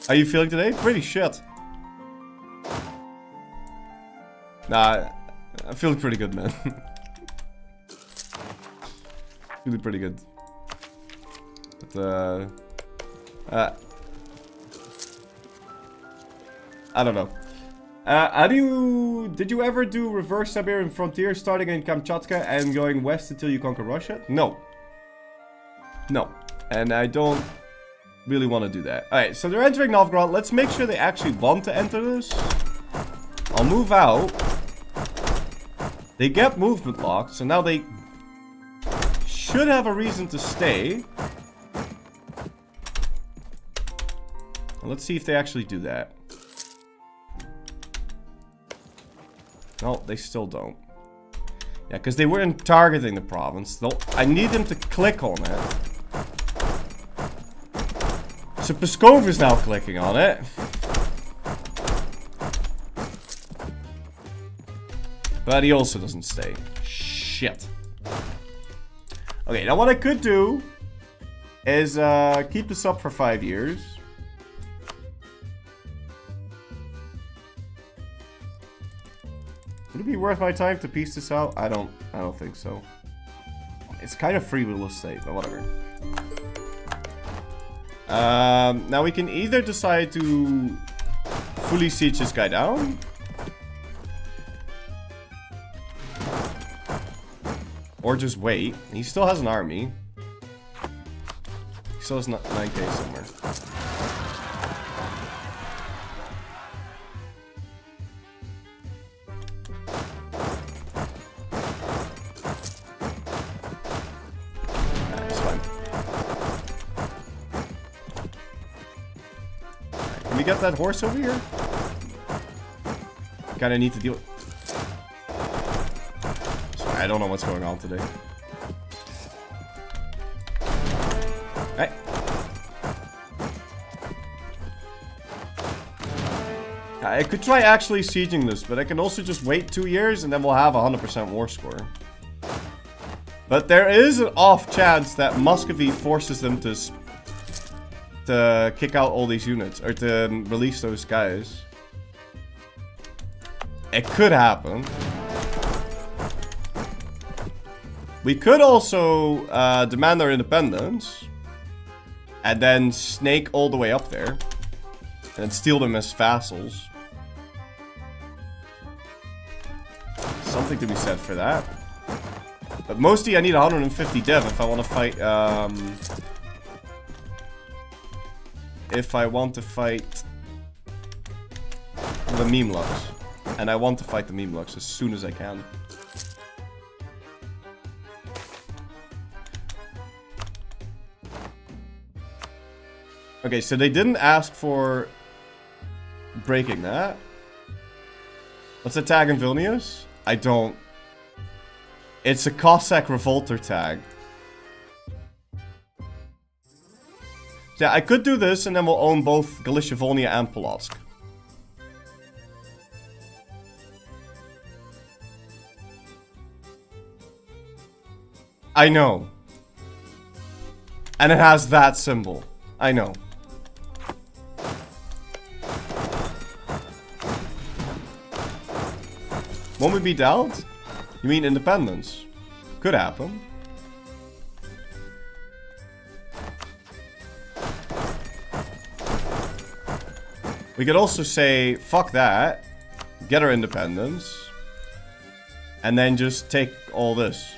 How are you feeling today? Pretty shit. Nah, I'm feeling pretty good, man. Feeling pretty good. But, I don't know. Did you ever do reverse Siberian frontier starting in Kamchatka and going west until you conquer Russia? No. No. And I don't really want to do that. Alright, so they're entering Novgorod. Let's make sure they actually want to enter this. I'll move out. They get movement locked, so now they should have a reason to stay. Let's see if they actually do that. No, they still don't. Yeah, because they weren't targeting the province. I need them to click on it. So Pskov is now clicking on it. But he also doesn't stay. Shit. Okay, now what I could do is keep this up for 5 years. Would it be worth my time to piece this out? I don't think so. It's kind of free real estate, but whatever. Now we can either decide to fully siege this guy down, Or just wait. He still has an army. He still has 9k somewhere. It's fine. Can we get that horse over here? Kinda need to deal with... Sorry, I don't know what's going on today. Hey. I could try actually sieging this, but I can also just wait 2 years and then we'll have a 100% war score. But there is an off chance that Muscovy forces them to kick out all these units, or to release those guys. It could happen. We could also demand their independence. And then snake all the way up there. And steal them as vassals. Something to be said for that. But mostly I need 150 dev if I want to fight... if I want to fight... the Memluks. And I want to fight the Memluks as soon as I can. Okay, so they didn't ask for breaking that. What's the tag in Vilnius? I don't... It's a Cossack Revolter tag. Yeah, I could do this and then we'll own both Galicia, Volhynia and Polotsk. I know. And it has that symbol. I know. Won't we be dealt? You mean independence? Could happen. We could also say, fuck that. Get our independence. And then just take all this.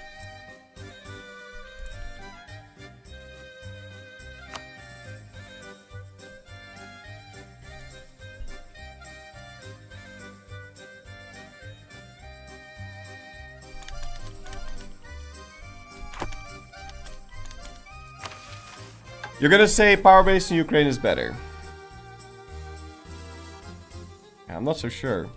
You're gonna say power base in Ukraine is better. Yeah, I'm not so sure.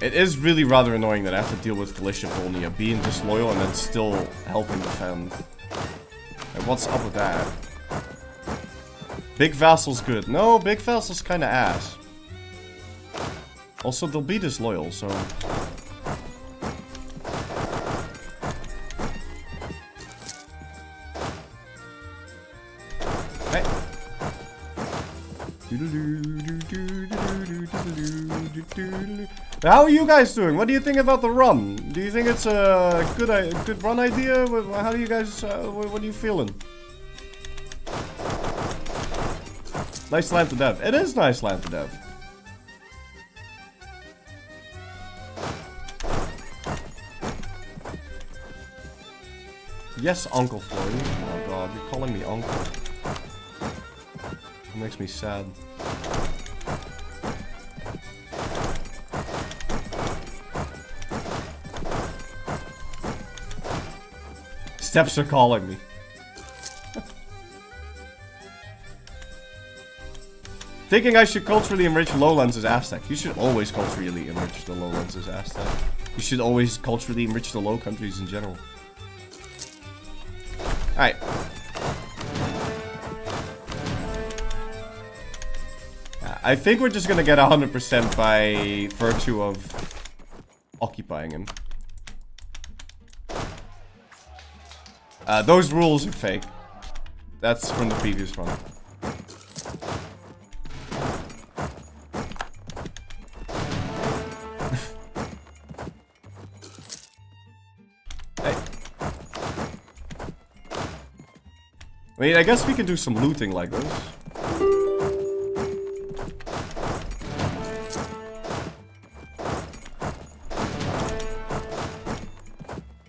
It is really rather annoying that I have to deal with Galicia, Volhynia being disloyal and then still helping defend. Like, what's up with that? Big vassal's good. No, big vassal's kinda ass. Also, they'll be disloyal, so... Hey! How are you guys doing? What do you think about the run? Do you think it's a good run idea? How do you guys... what are you feeling? Nice land to dev. It is nice land to dev. Yes, Uncle Floyd. Oh god, you're calling me uncle. It makes me sad. Steps are calling me. Thinking I should culturally enrich lowlands as Aztec. You should always culturally enrich the lowlands as Aztec. You should always culturally enrich the low countries in general. Alright. I think we're just gonna get 100% by virtue of occupying him. Those rules are fake. That's from the previous one. Hey. I mean, I guess we can do some looting like this.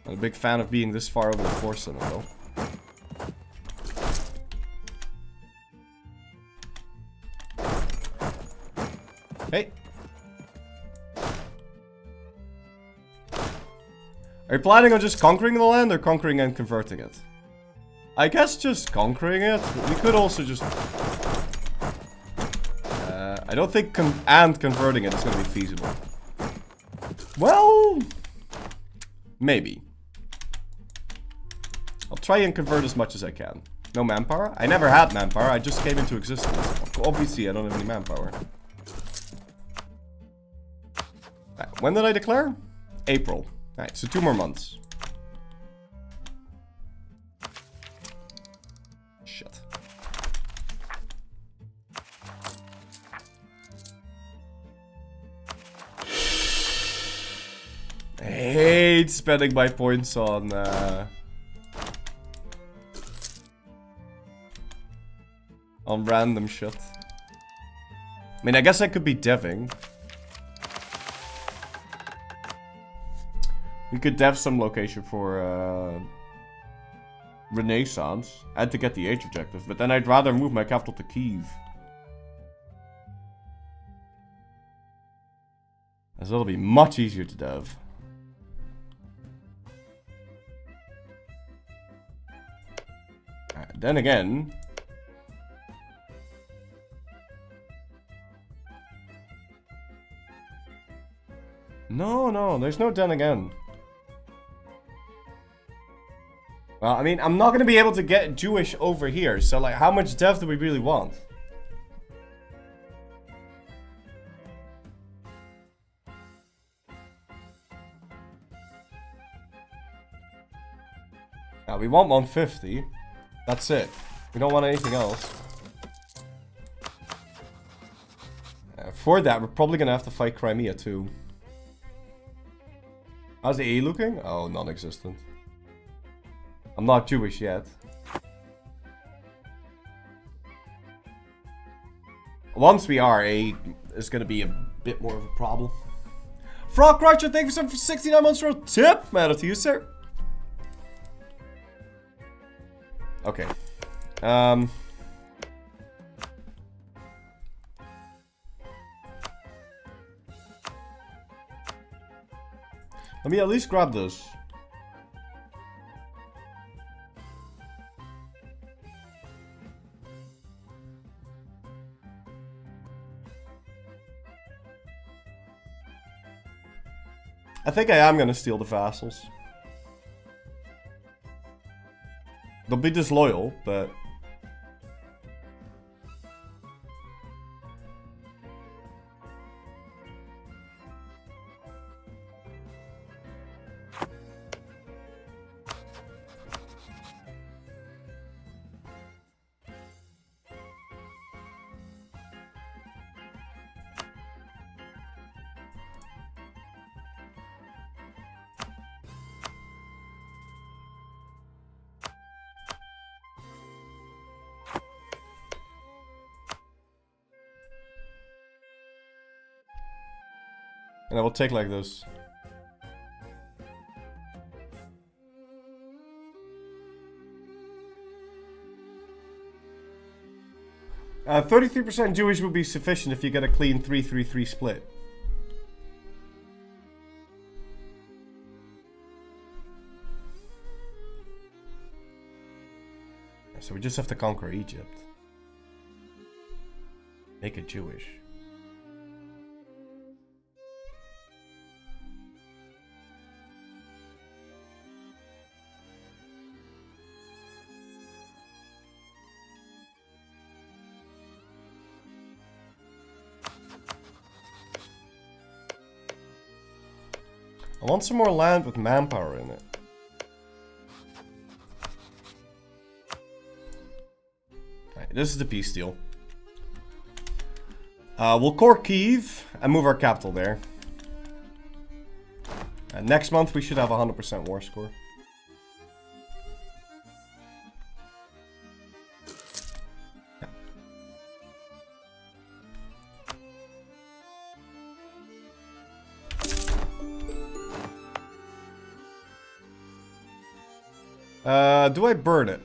Not a big fan of being this far over the force center, though. Hey. Are you planning on just conquering the land or conquering and converting it? I guess just conquering it. But we could also just... I don't think converting it is going to be feasible. Well... maybe. I'll try and convert as much as I can. No manpower? I never had manpower. I just came into existence. Obviously, I don't have any manpower. When did I declare? April. Alright, so 2 more months. Shit. I hate spending my points on random shit. I mean, I guess I could be deving. We could dev some location for Renaissance. I had to get the age objective, but then I'd rather move my capital to Kyiv. As that'll be much easier to dev. Then again... No, there's no then again. Well, I mean, I'm not gonna be able to get Jewish over here, so like, how much dev do we really want? Now, we want 150. That's it. We don't want anything else. For that, we're probably gonna have to fight Crimea too. How's the A looking? Oh, non-existent. I'm not Jewish yet. Once we are, A is gonna be a bit more of a problem. Frog Crusher, thank you for 69 months for a tip. Matter to you, sir. Okay. Let me at least grab this. I think I am gonna steal the vassals. They'll be disloyal, but... And I will take like this. Uh, 33% Jewish would be sufficient if you get a clean 3-3-3 split. So we just have to conquer Egypt. Make it Jewish. I want some more land with manpower in it. Alright, this is the peace deal. We'll core Kyiv and move our capital there. And next month we should have 100% war score. Do I burn it?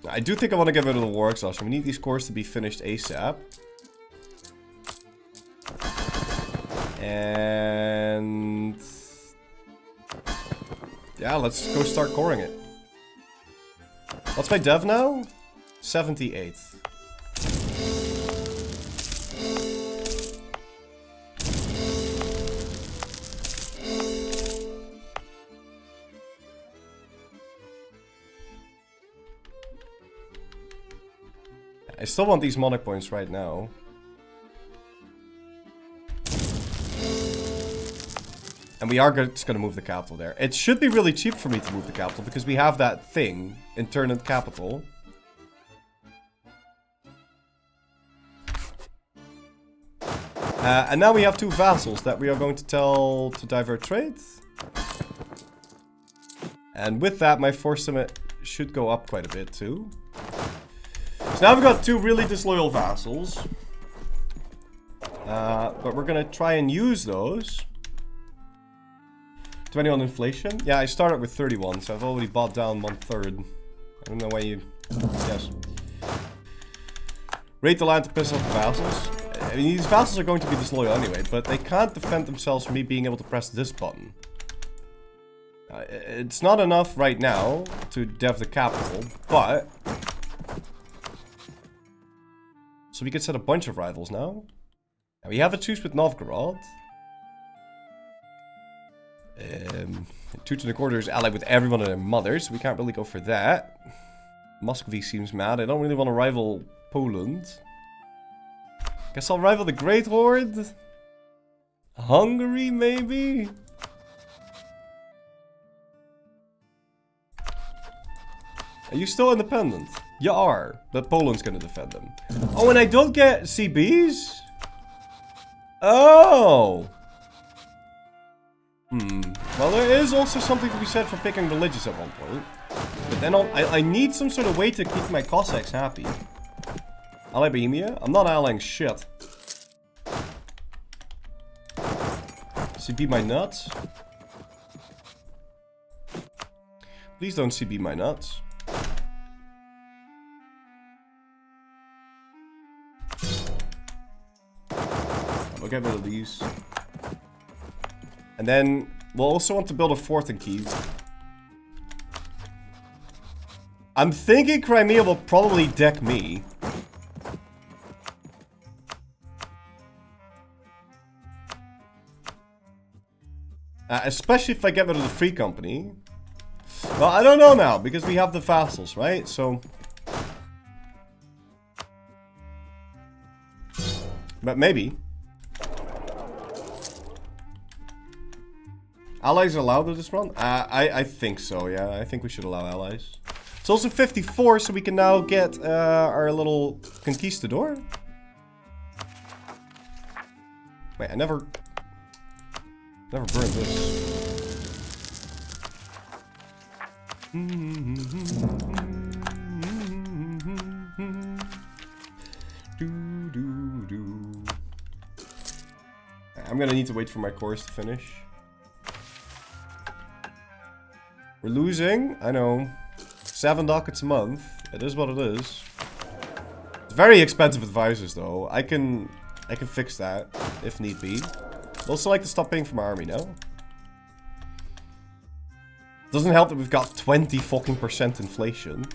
I do think I want to get rid of the war exhaustion. We need these cores to be finished ASAP. And... yeah, let's go start coring it. What's my dev now? 78. I still want these monarch points right now. And we are just going to move the capital there. It should be really cheap for me to move the capital because we have that thing, Internant Capital. And now we have 2 vassals that we are going to tell to divert trade. And with that, my force limit should go up quite a bit too. So now we've got 2 really disloyal vassals. But we're going to try and use those. 20 on inflation. Yeah, I started with 31, so I've already bought down 1/3. I don't know why you... yes. Raid the land to piss off the vassals. I mean, these vassals are going to be disloyal anyway, but they can't defend themselves from me being able to press this button. It's not enough right now to dev the capital, but... so we can set a bunch of rivals now. And we have a truce with Novgorod. Teuton the Quarter is allied with everyone and their mothers, so we can't really go for that. Muscovy seems mad. I don't really want to rival Poland. Guess I'll rival the Great Horde? Hungary, maybe? Are you still independent? You are, but Poland's gonna defend them. Oh, and I don't get CBs? Oh! Well, there is also something to be said for picking religious at one point. But then I need some sort of way to keep my Cossacks happy. Ally Bohemia? I'm not allying shit. CB my nuts? Please don't CB my nuts. I'll get rid of these. And then we'll also want to build a fort in Kyiv. I'm thinking Crimea will probably deck me. Especially if I get rid of the Free Company. Well, I don't know now, because we have the vassals, right? So... but maybe. Allies are allowed to this run? I think so, yeah. I think we should allow allies. It's also 54, so we can now get our little conquistador. Wait, I never burned this. I'm gonna need to wait for my cores to finish. We're losing, I know. 7 ducats a month. It is what it is. It's very expensive advisors though. I can fix that if need be. I'd also like to stop paying for my army now. Doesn't help that we've got 20 fucking % inflation.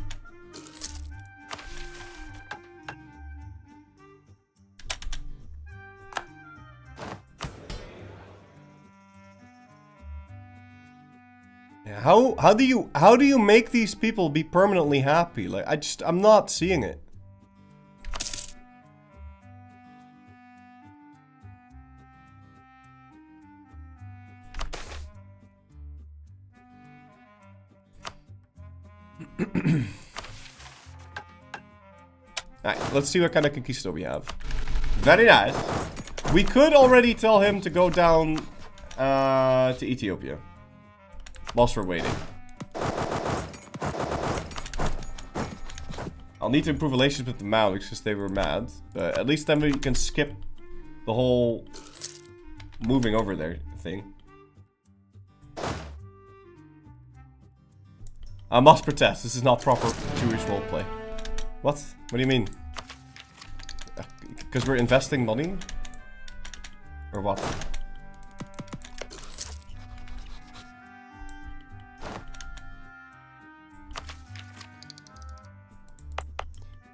Yeah, how do you make these people be permanently happy? Like I'm not seeing it. Alright, let's see what kind of conquistador we have. Very nice. We could already tell him to go down to Ethiopia. Whilst we're waiting. I'll need to improve relations with the Mamluks because they were mad. But at least then we can skip the whole moving over there thing. I must protest. This is not proper Jewish roleplay. What? What do you mean? Because we're investing money? Or what?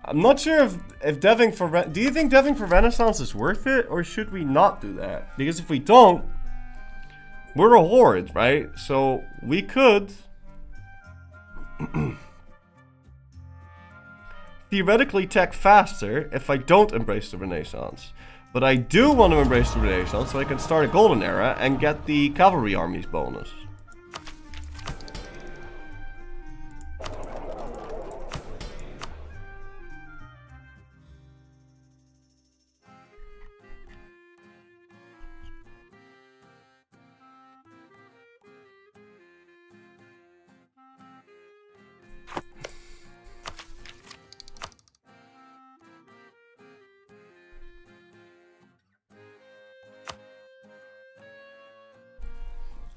I'm not sure if deving for... Do you think deving for Renaissance is worth it? Or should we not do that? Because if we don't, we're a horde, right? So we could... theoretically tech faster if I don't embrace the Renaissance. But I do want to embrace the Renaissance so I can start a golden era and get the cavalry armies bonus.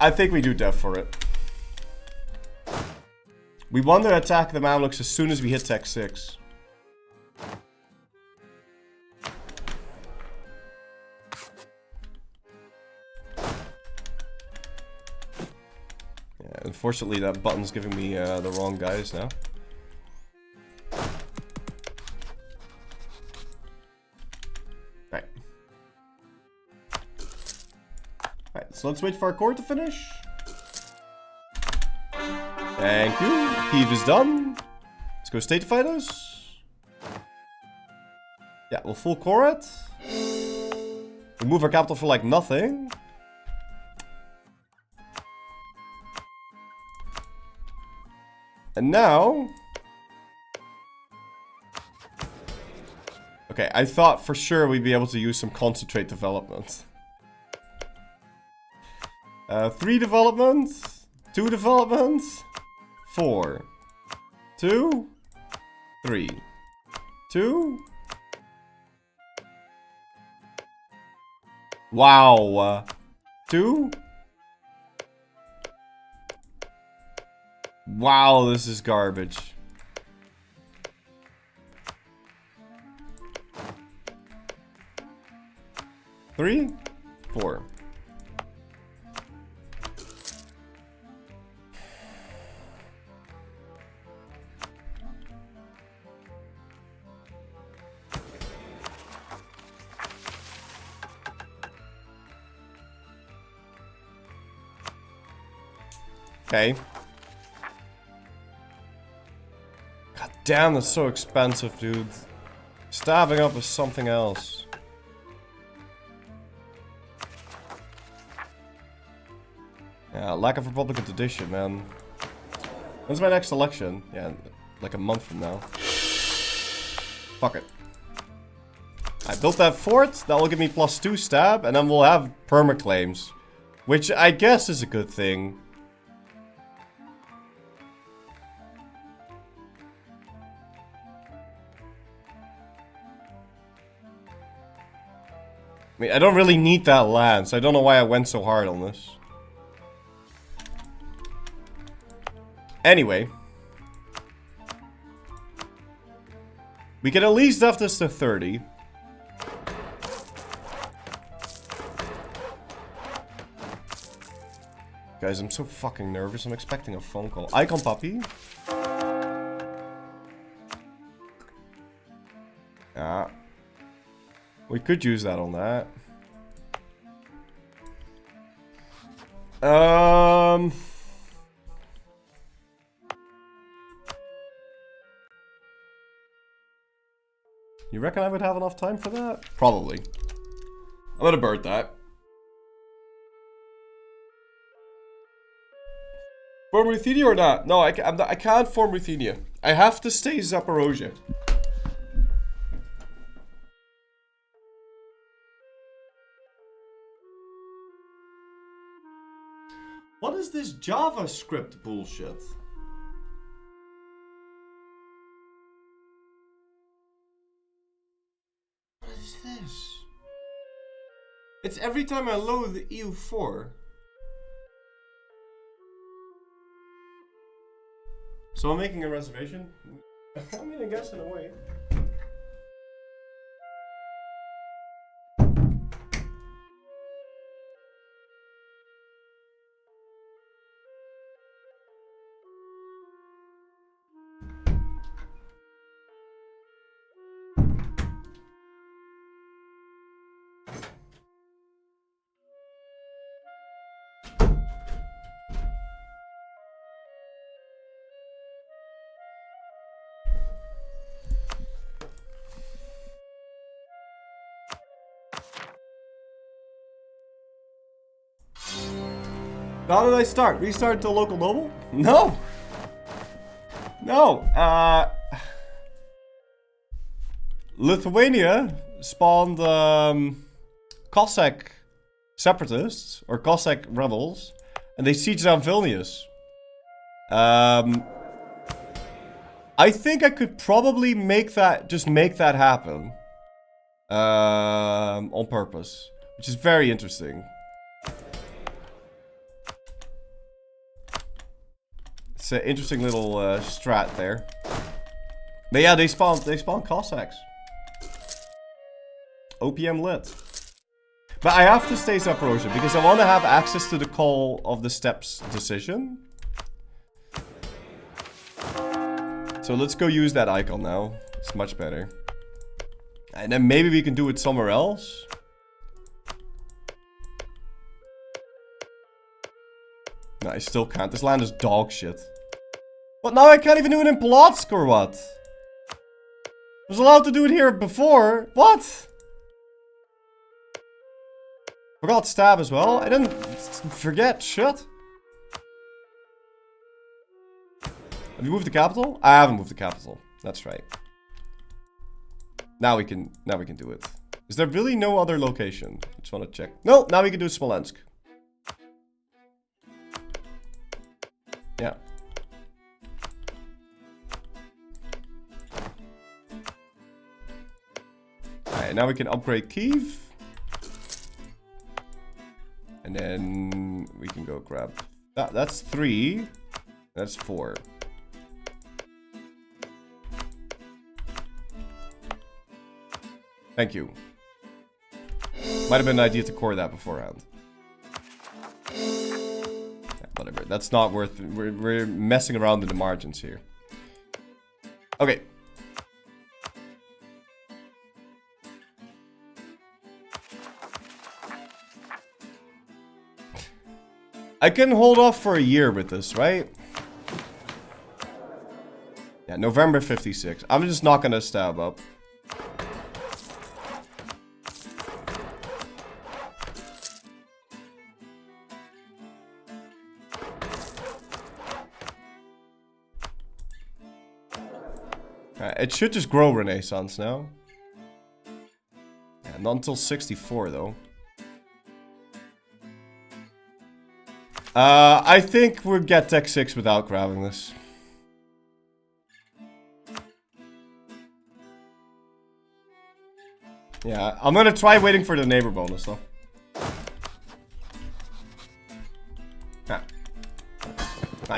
I think we do dev for it. We want to attack the Mamluks as soon as we hit tech 6. Yeah, unfortunately that button's giving me the wrong guys now. So let's wait for our core to finish. Thank you. Heave is done. Let's go statefy those. Yeah, we'll full core it. We'll move our capital for like nothing. And now... Okay, I thought for sure we'd be able to use some concentrate development. 3 developments, 2 developments, 4, 2, 3, 2. Wow. 2. Wow, this is garbage. 3, 4. Okay. God damn, that's so expensive, dude. Stabbing up is something else. Yeah, lack of Republican tradition, man. When's my next election? Yeah, like a month from now. Fuck it. I built that fort, that will give me +2 stab, and then we'll have permaclaims. Which I guess is a good thing. I mean, I don't really need that land, so I don't know why I went so hard on this. Anyway. We can at least up this to 30. Guys, I'm so fucking nervous. I'm expecting a phone call. Icon puppy. Yeah. We could use that on that. You reckon I would have enough time for that? Probably. I'm gonna bird that. Form Ruthenia or not? No, I can't form Ruthenia. I have to stay Zaporozhie. What is this JavaScript bullshit? It's every time I load the EU4. So I'm making a reservation? I mean, I guess in a way. How did I start? Restart to local noble? No! No! Lithuania spawned Cossack separatists, or Cossack rebels, and they sieged down Vilnius. I think I could probably make that, just make that happen. On purpose. Which is very interesting. It's an interesting little strat there. But yeah, they spawned Cossacks. OPM lit. But I have to stay Zaporozhie because I want to have access to the call of the steps decision. So let's go use that icon now. It's much better. And then maybe we can do it somewhere else. No, I still can't. This land is dog shit. What, now I can't even do it in Polotsk or what? I was allowed to do it here before. What? Forgot stab as well. I didn't forget shit. Have you moved the capital? I haven't moved the capital. That's right. Now we can do it. Is there really no other location? Just want to check. No, now we can do Smolensk. Yeah. Alright, now we can upgrade Kyiv. And then we can go grab that. That's 3. That's 4. Thank you. Might have been an idea to core that beforehand. Yeah, whatever. That's not worth it. We're messing around in the margins here. Okay. I can hold off for a year with this, right? Yeah, November 56. I'm just not gonna stab up. It should just grow Renaissance now. Yeah, not until 64 though. I think we'll get Tech 6 without grabbing this. Yeah, I'm gonna try waiting for the neighbor bonus though.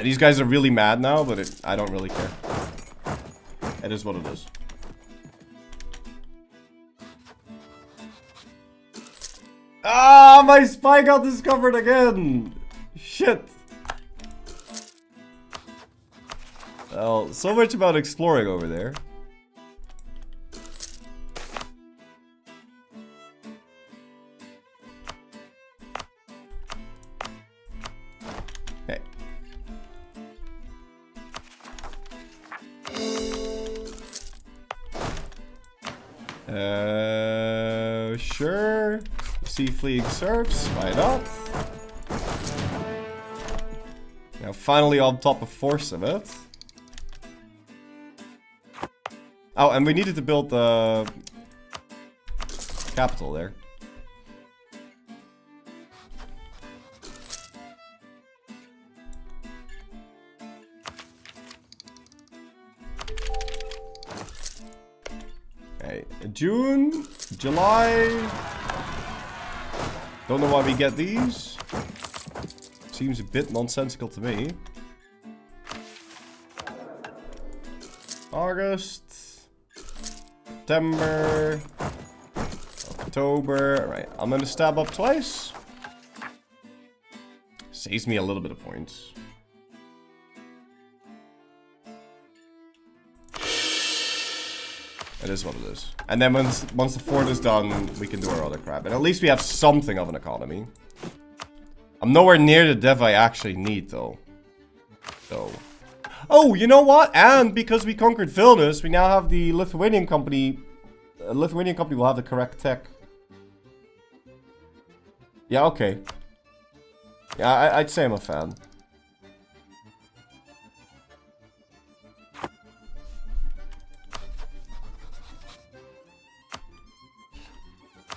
These guys are really mad now, but I don't really care. It is what it is. Ah, my spy got discovered again! Shit! Well, so much about exploring over there. Sure. Sea fleeing serfs, why not? Now finally on top of force of it. Oh, and we needed to build the capital there. Okay, June, July. Don't know why we get these. Seems a bit nonsensical to me. August. September. October. Right, I'm gonna stab up twice. Saves me a little bit of points. It is what it is. And then once the fort is done, we can do our other crap. And at least we have something of an economy. I'm nowhere near the dev I actually need, though. So. Oh, you know what? And because we conquered Vilnius, we now have the Lithuanian company. Lithuanian company will have the correct tech. Yeah, okay. Yeah, I'd say I'm a fan.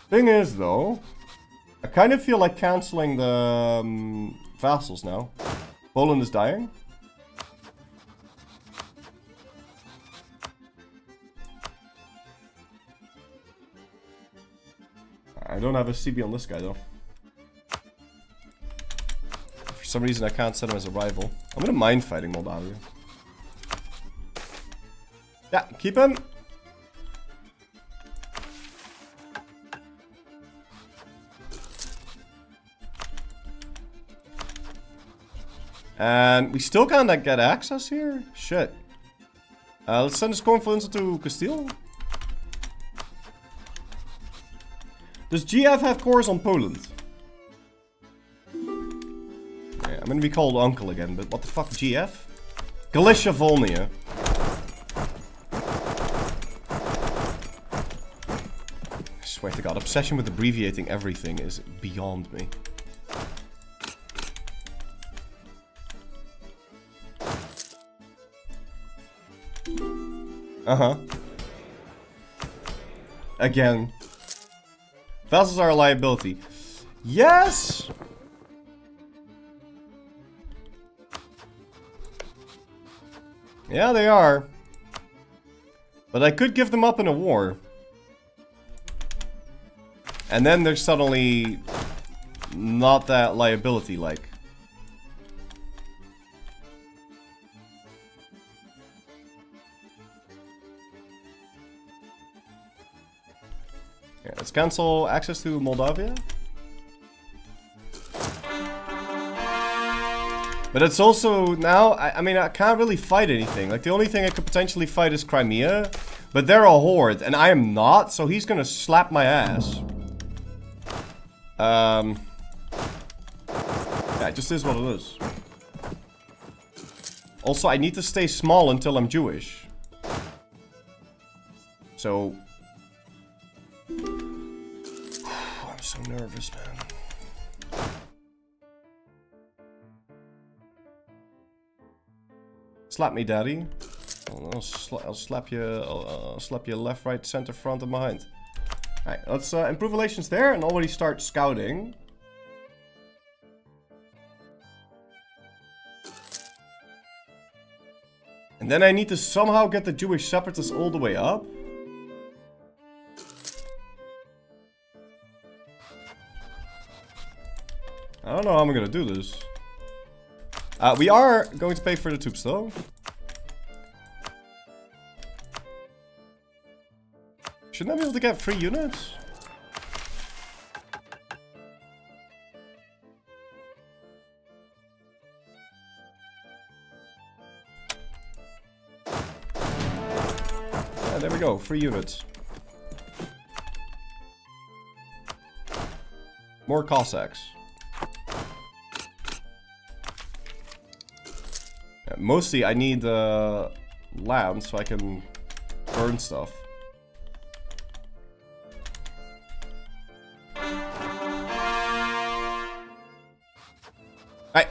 Thing is, though, I kind of feel like cancelling the vassals now. Poland is dying. I don't have a CB on this guy, though. For some reason, I can't set him as a rival. I'm gonna mind fighting Moldavia. Yeah, keep him. And we still can't like, get access here? Shit. Let's send this confluence to Castile. Does GF have cores on Poland? Yeah, I'm gonna be called uncle again, but what the fuck, GF? Galicia Volnia. I swear to God, obsession with abbreviating everything is beyond me. Uh-huh. Again. Vassals are a liability. Yes! Yeah, they are. But I could give them up in a war. And then they're suddenly not that liability-like. Yeah, let's cancel access to Moldavia. But it's also now, I mean, I can't really fight anything. Like, the only thing I could potentially fight is Crimea. But they're a horde, and I am not, so he's gonna slap my ass. Yeah, it just is what it is. Also, I need to stay small until I'm Jewish. So... I'm so nervous, man. Slap me, daddy. I'll slap you. I'll slap you left, right, center, front, and behind. Alright, let's improve relations there and already start scouting. And then I need to somehow get the Jewish separatists all the way up. I don't know how I'm gonna do this. We are going to pay for the troops though. Shouldn't I be able to get free units? Yeah, there we go, free units. More Cossacks. Yeah, mostly I need land so I can burn stuff. Right.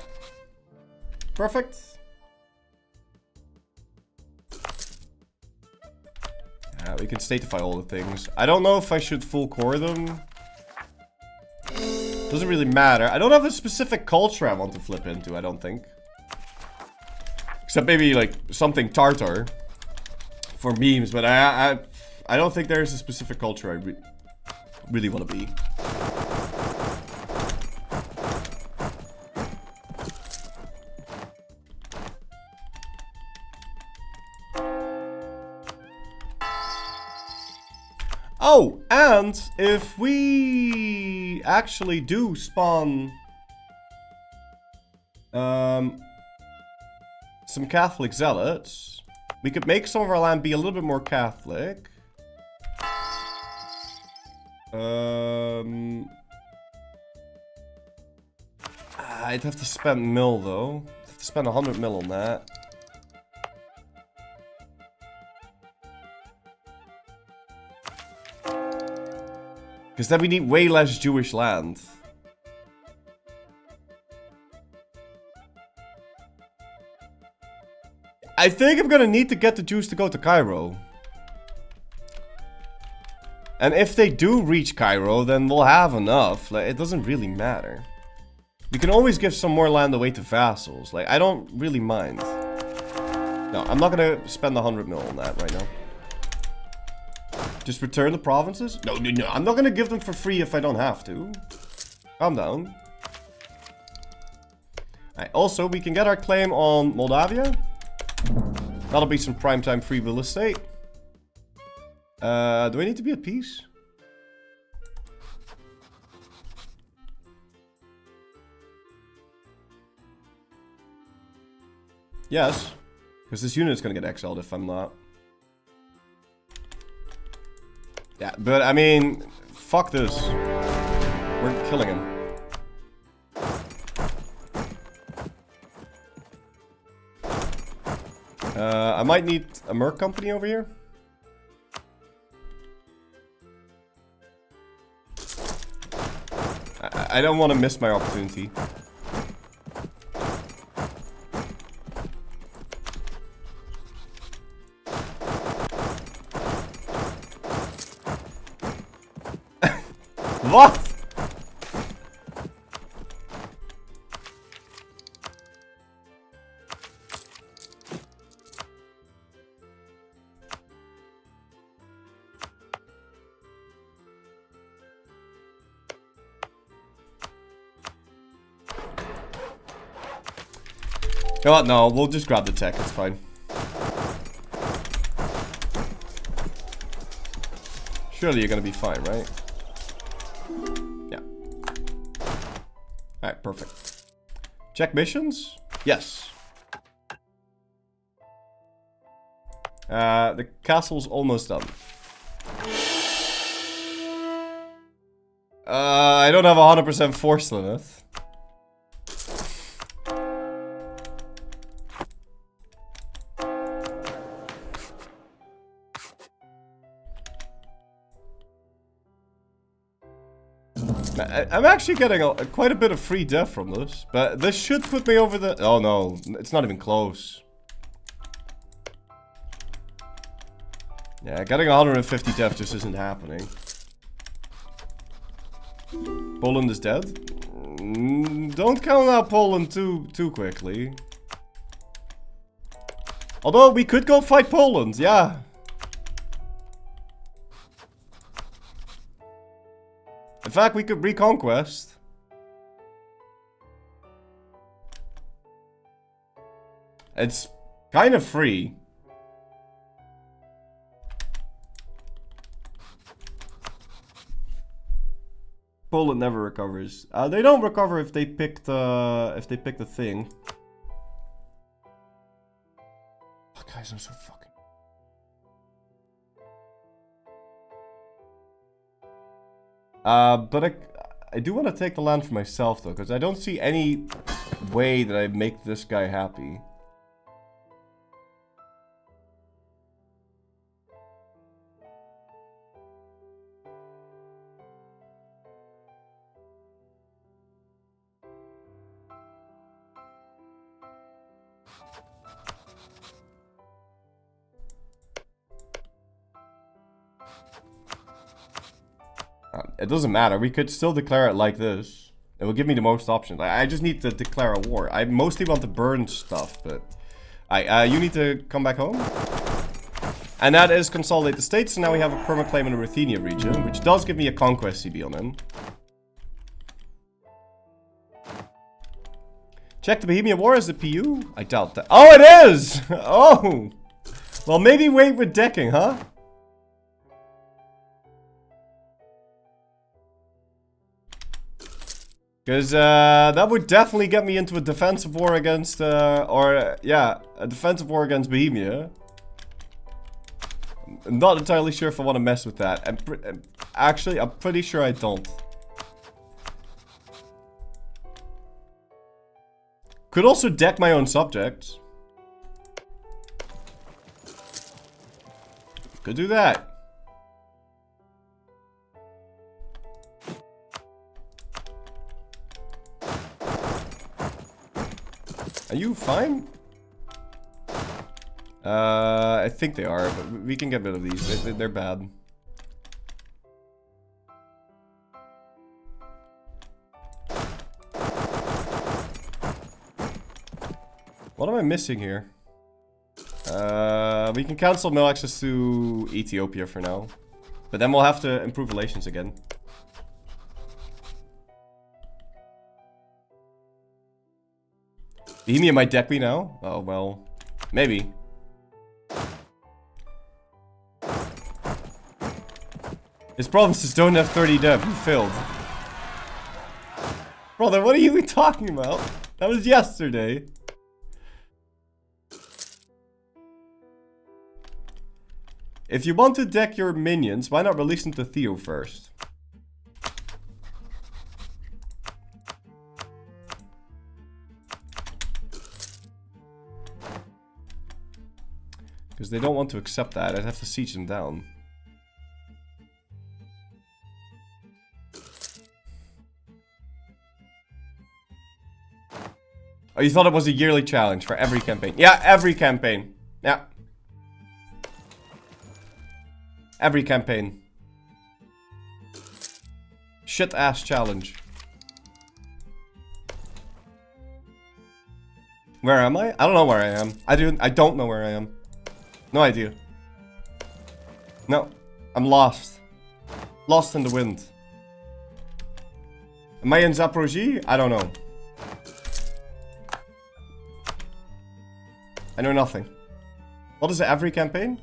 Perfect. We can statify all the things. I don't know if I should full core them. Doesn't really matter. I don't have a specific culture I want to flip into, I don't think. Except maybe like something Tartar for memes, but I don't think there's a specific culture I really want to be. Oh, and if we actually do spawn some Catholic zealots, we could make some of our land be a little bit more Catholic. I'd have to spend mil though. I'd have to spend 100 mil on that. Because then we need way less Jewish land. I think I'm gonna need to get the Jews to go to Cairo. And if they do reach Cairo, then we'll have enough. Like, it doesn't really matter. We can always give some more land away to vassals. Like, I don't really mind. No, I'm not gonna spend 100 mil on that right now. Just return the provinces? No, I'm not gonna give them for free if I don't have to. Calm down. Alright, also, we can get our claim on Moldavia. That'll be some primetime free real estate. Do I need to be at peace? Yes. Because this unit is gonna get exiled if I'm not. Yeah, but I mean, fuck this. We're killing him. I might need a merc company over here. I don't want to miss my opportunity. What? You know what? No, we'll just grab the tech. It's fine. Surely you're gonna be fine, right? Yeah. Alright, perfect. Check missions? Yes. The castle's almost done. I don't have 100% force limit. I'm actually getting quite a bit of free death from this, but this should put me over the... Oh no, it's not even close. Yeah, getting 150 death just isn't happening. Poland is dead? Don't count out Poland too quickly. Although we could go fight Poland, yeah. In fact, we could reconquest. It's kind of free. Poland never recovers. They don't recover if they pick the thing. Oh, guys, I'm so fucking. But I do want to take the land for myself, though, because I don't see any way that I make this guy happy. It doesn't matter. We could still declare it like this. It will give me the most options. I just need to declare a war. I mostly want to burn stuff, but... you need to come back home. And that is consolidate the states. So now we have a perma claim in the Ruthenia region, which does give me a conquest CB on him. Check the Bohemian War as the PU? I doubt that. Oh, it is! Oh! Well, maybe wait with decking, huh? Because that would definitely get me into a defensive war against, a defensive war against Bohemia. I'm not entirely sure if I want to mess with that. Actually, I'm pretty sure I don't. Could also deck my own subjects. Could do that. Are you fine? I think they are, but we can get rid of these. They're bad. What am I missing here? We can cancel no access to Ethiopia for now. But then we'll have to improve relations again. Bohemia might deck me now? Oh, well. Maybe. His provinces don't have 30 dev. He failed. Brother, what are you talking about? That was yesterday. If you want to deck your minions, why not release them to Theo first? Because they don't want to accept that. I'd have to siege them down. Oh, you thought it was a yearly challenge for every campaign? Yeah, every campaign. Yeah. Every campaign. Shit ass challenge. Where am I? I don't know where I am. I don't know where I am. No idea. No. I'm lost. Lost in the wind. Am I in Zaporozhie? I don't know. I know nothing. What is it, every campaign?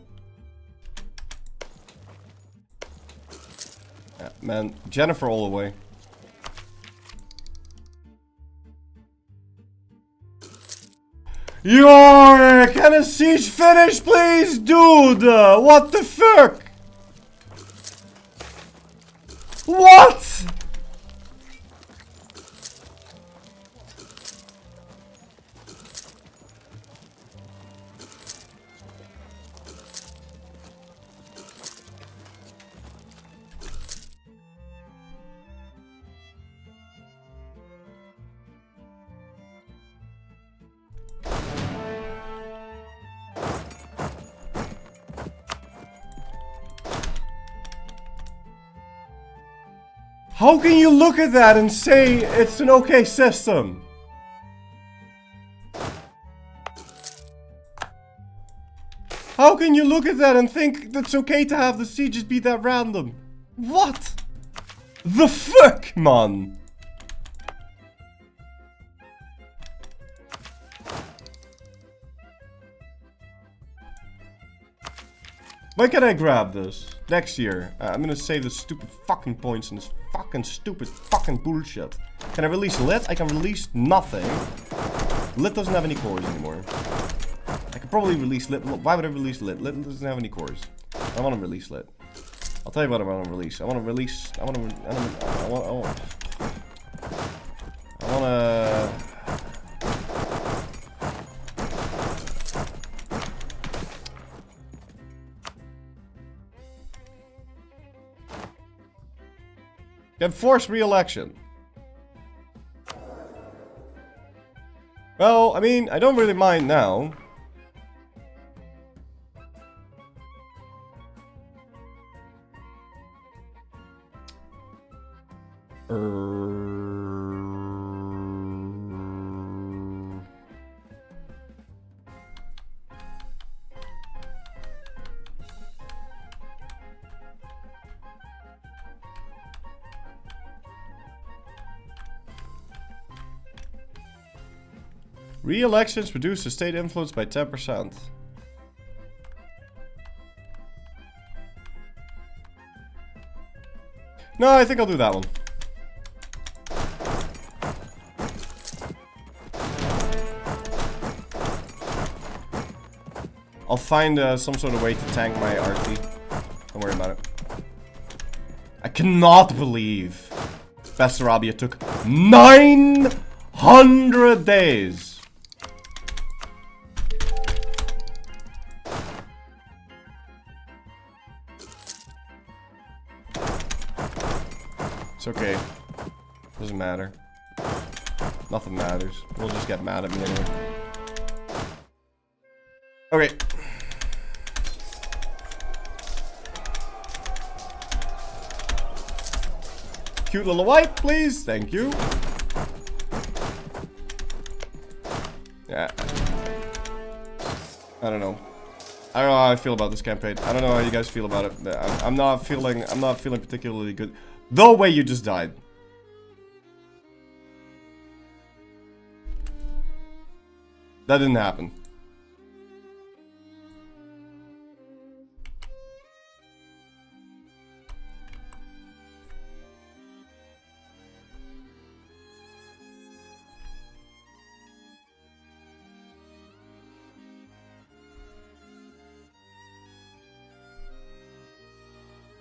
Yeah, man, Jennifer all the way. Yo, can a siege finish, please, dude? What the fuck? What? How can you look at that and say it's an okay system? How can you look at that and think that's okay to have the sieges be that random? What the fuck, man? When can I grab this? Next year. I'm gonna save the stupid fucking points and this fucking stupid fucking bullshit. Can I release Lit? I can release nothing. Lit doesn't have any cores anymore. I could probably release Lit. Why would I release Lit? Lit doesn't have any cores. I want to release Lit. I'll tell you what I want to release. I want to release. I want to. Can force re-election. Well, I mean, I don't really mind now. Re-elections reduce the state influence by 10%. No, I think I'll do that one. I'll find some sort of way to tank my RT. Don't worry about it. I cannot believe Khazaria took 900 days. It's okay. Doesn't matter. Nothing matters. We'll just get mad at me anyway. Okay. Cute little wipe, please. Thank you. Yeah. I don't know. I don't know how I feel about this campaign. I don't know how you guys feel about it. I'm not feeling particularly good. The way you just died. That didn't happen.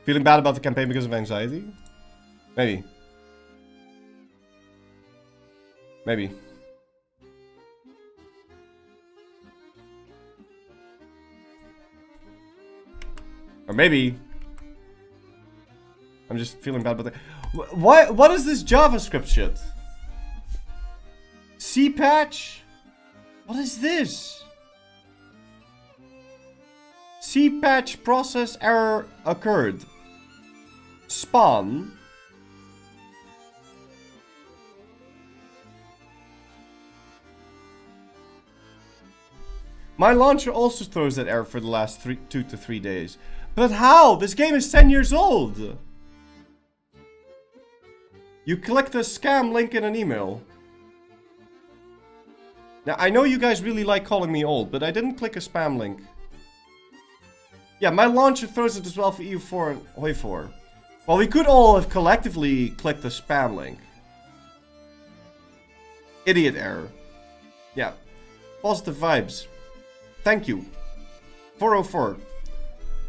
Feeling bad about the campaign because of anxiety? Maybe. Maybe. Or maybe I'm just feeling bad about that. What is this JavaScript shit? C patch? What is this? C patch process error occurred. Spawn. My launcher also throws that error for the last 2 to 3 days. But how? This game is 10 years old. You clicked a scam link in an email. Now, I know you guys really like calling me old, but I didn't click a spam link. Yeah, my launcher throws it as well for EU4 and HOI4. Well, we could all have collectively clicked the spam link. Idiot error. Yeah. Positive vibes. Thank you. 404.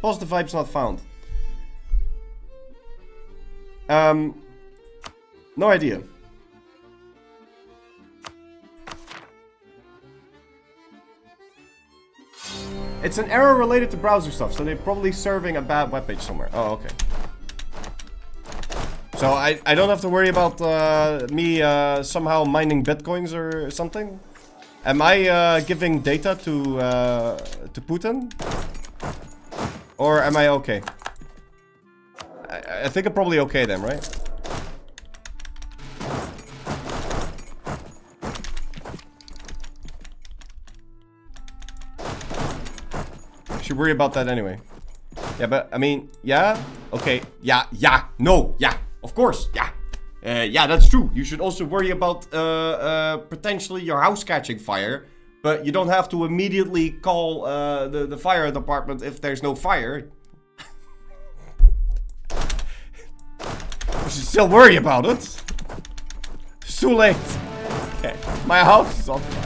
Positive vibes not found. No idea. It's an error related to browser stuff, so they're probably serving a bad webpage somewhere. Oh, okay. So I don't have to worry about me somehow mining bitcoins or something? Am I giving data to Putin? Or am I okay? I think I'm probably okay then, right? Should worry about that anyway. Yeah, but I mean, yeah, okay, yeah, no, yeah, of course, yeah. Yeah, that's true. You should also worry about potentially your house catching fire, but you don't have to immediately call the fire department if there's no fire. You should still worry about it. It's too late. Okay, my house is on fire.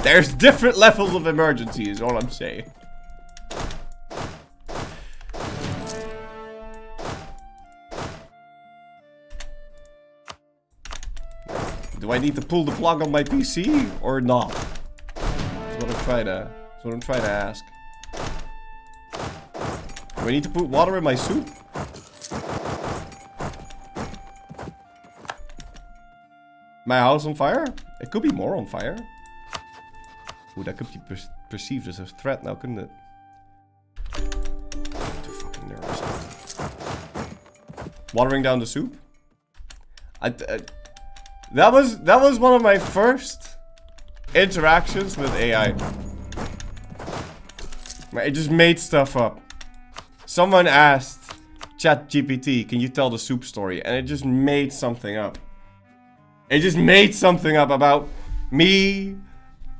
There's different levels of emergency is all I'm saying. Do I need to pull the plug on my PC or not? That's what I'm trying to ask. Do I need to put water in my soup? My house on fire? It could be more on fire. Ooh, that could be perceived as a threat now, couldn't it? Too fucking nervous. Watering down the soup? That was one of my first interactions with AI. It just made stuff up. Someone asked ChatGPT, can you tell the soup story? And it just made something up. It just made something up about me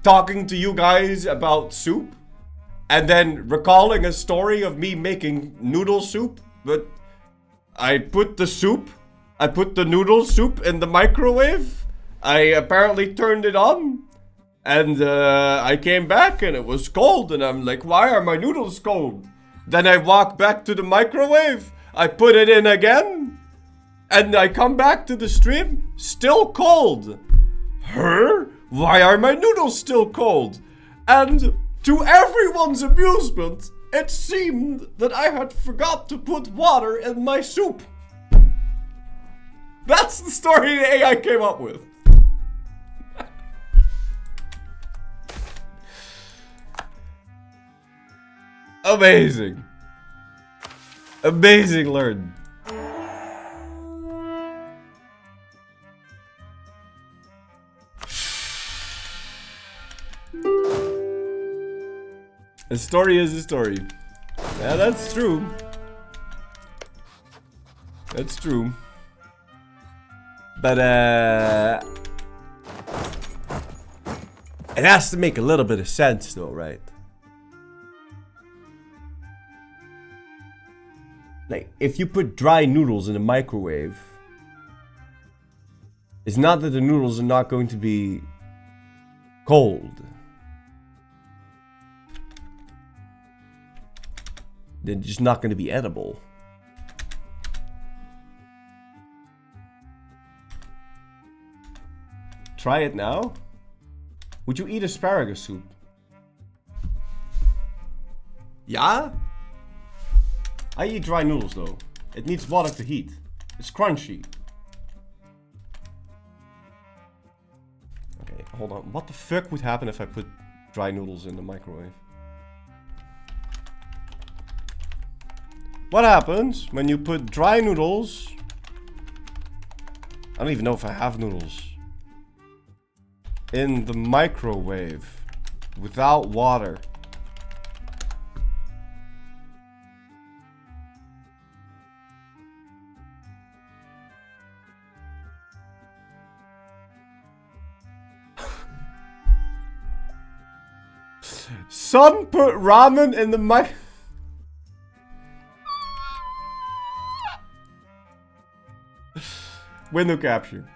talking to you guys about soup. And then recalling a story of me making noodle soup. But I put the noodle soup in the microwave. I apparently turned it on. And I came back and it was cold. And I'm like, why are my noodles cold? Then I walk back to the microwave. I put it in again. And I come back to the stream. Still cold. Huh? Why are my noodles still cold? And to everyone's amusement, it seemed that I had forgot to put water in my soup. That's the story the AI came up with. Amazing. Amazing learn. A story is a story. Yeah, that's true. That's true. But, it has to make a little bit of sense though, right? Like, if you put dry noodles in a microwave, it's not that the noodles are not going to be cold. They're just not going to be edible. Try it now. Would you eat asparagus soup? Yeah? I eat dry noodles though. It needs water to heat. It's crunchy. Okay, hold on. What the fuck would happen if I put dry noodles in the microwave? What happens when you put dry noodles? I don't even know if I have noodles. In the microwave. Without water. Son put ramen in the mic. Window capture.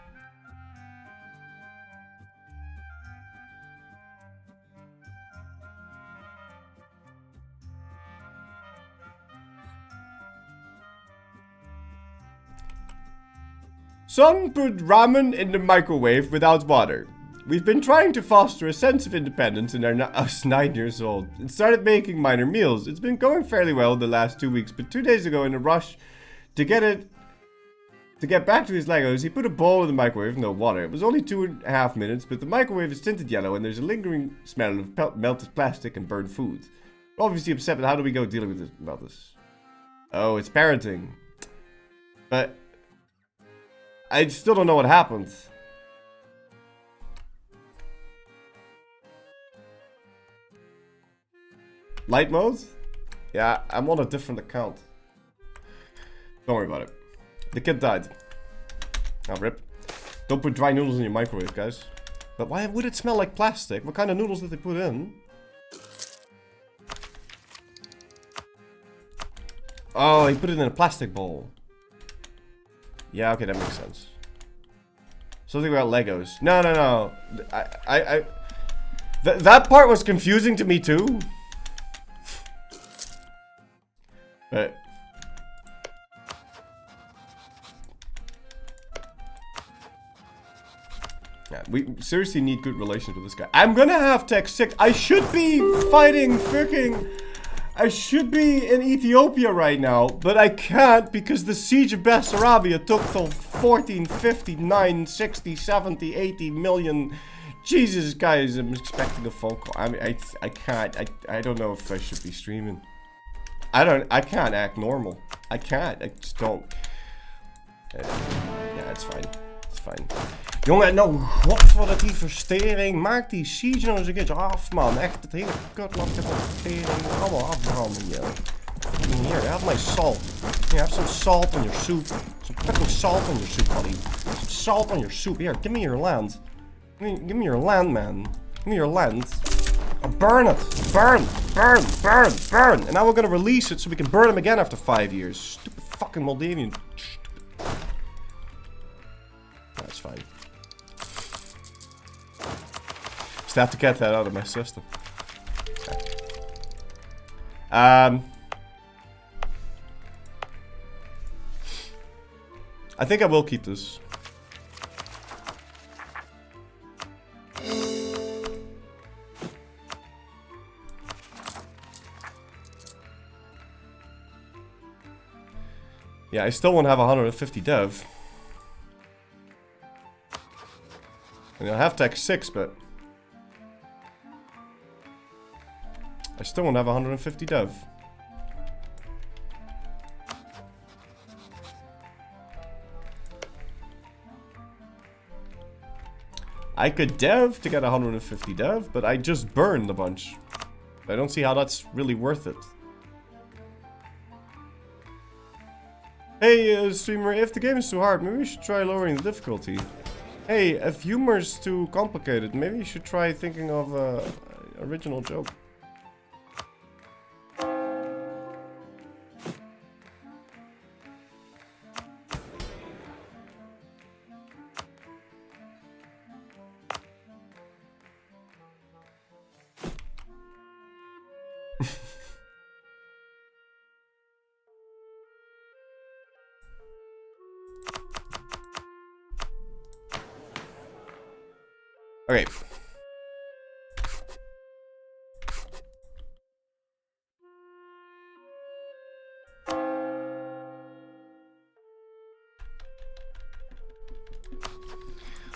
Son put ramen in the microwave without water. We've been trying to foster a sense of independence in us 9 years old and started making minor meals. It's been going fairly well the last 2 weeks, but 2 days ago in a rush to get back to his Legos, he put a bowl in the microwave with no water. It was only 2.5 minutes, but the microwave is tinted yellow and there's a lingering smell of melted plastic and burned food. Obviously upset, but how do we go dealing with about this? Oh, it's parenting. But I still don't know what happened. Light mode? Yeah, I'm on a different account. Don't worry about it. The kid died. Oh, rip. Don't put dry noodles in your microwave, guys. But why would it smell like plastic? What kind of noodles did they put in? Oh, he put it in a plastic bowl. Yeah, okay, that makes sense. Something about Legos. No, no, no. That part was confusing to me too. But yeah, we seriously need good relations with this guy. I'm gonna have tech 6. I should be fighting freaking. I should be in Ethiopia right now, but I can't because the siege of Bessarabia took till 1459, 60, 70, 80 million. Jesus, guys, I'm expecting a phone call. I mean, I can't. I don't know if I should be streaming. I can't act normal. I can't. I just don't. Ja, het is fijn. Het is fijn. Jongen, nou, godverdomme die verstering. Maak die siege nou eens een keertje af, man. Echt, het hele kutland heeft een verstering. Allemaal afbranden, joh. Here, have my salt. Here, have some salt on your soup. Some fucking salt on your soup, buddy. Some salt on your soup. Here, give me your land. Give me your land, man. Give me your land. Oh, burn it! Burn! Burn! Burn! Burn! And now we're gonna release it so we can burn him again after 5 years. Stupid fucking Moldavian. Stupid. That's fine. have to get that out of my system. I think I will keep this. Yeah, I still won't have 150 dev. I mean, I have tech 6, but I still won't have 150 dev. I could dev to get 150 dev, but I just burned a bunch. I don't see how that's really worth it. Hey, streamer, if the game is too hard, maybe you should try lowering the difficulty. Hey, if humor's too complicated, maybe you should try thinking of an original joke. Okay.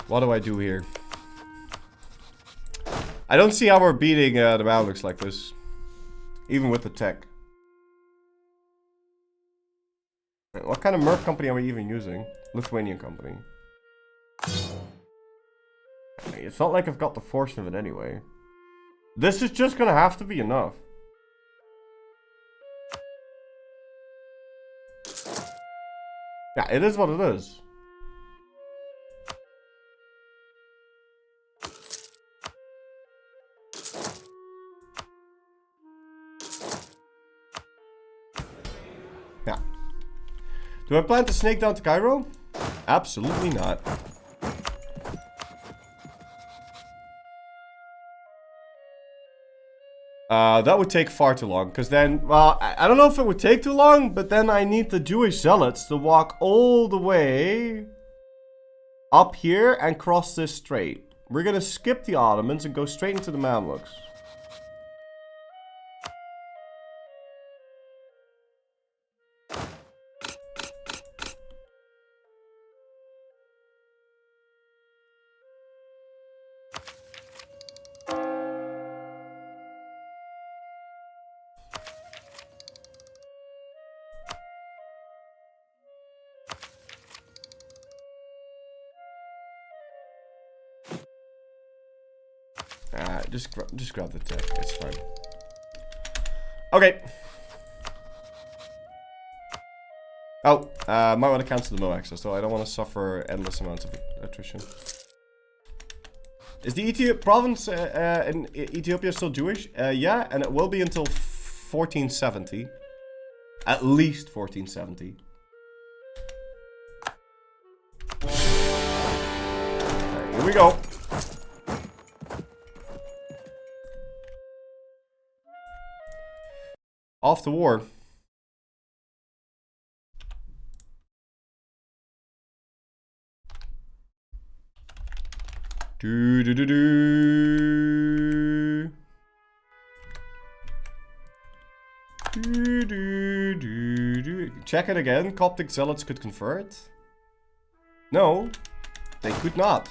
What do I do here? I don't see how we're beating the Mamluks like this. Even with the tech. What kind of merc company are we even using? Lithuanian company. It's not like I've got the force of it anyway. This is just gonna have to be enough. Yeah, it is what it is. Yeah. Do I plan to snake down to Cairo? Absolutely not. That would take far too long, because then, well, I don't know if it would take too long, but then I need the Jewish zealots to walk all the way up here and cross this strait. We're gonna skip the Ottomans and go straight into the Mamluks. Just grab the tech. It's fine. Okay. Oh, might want to cancel the Mo access though. I don't want to suffer endless amounts of attrition. Is the province in Ethiopia still Jewish? Yeah, and it will be until 1470. At least 1470. Right, here we go. Off to war. Do do do do. Do do do do. Check it again. Coptic zealots could convert. No, they could not.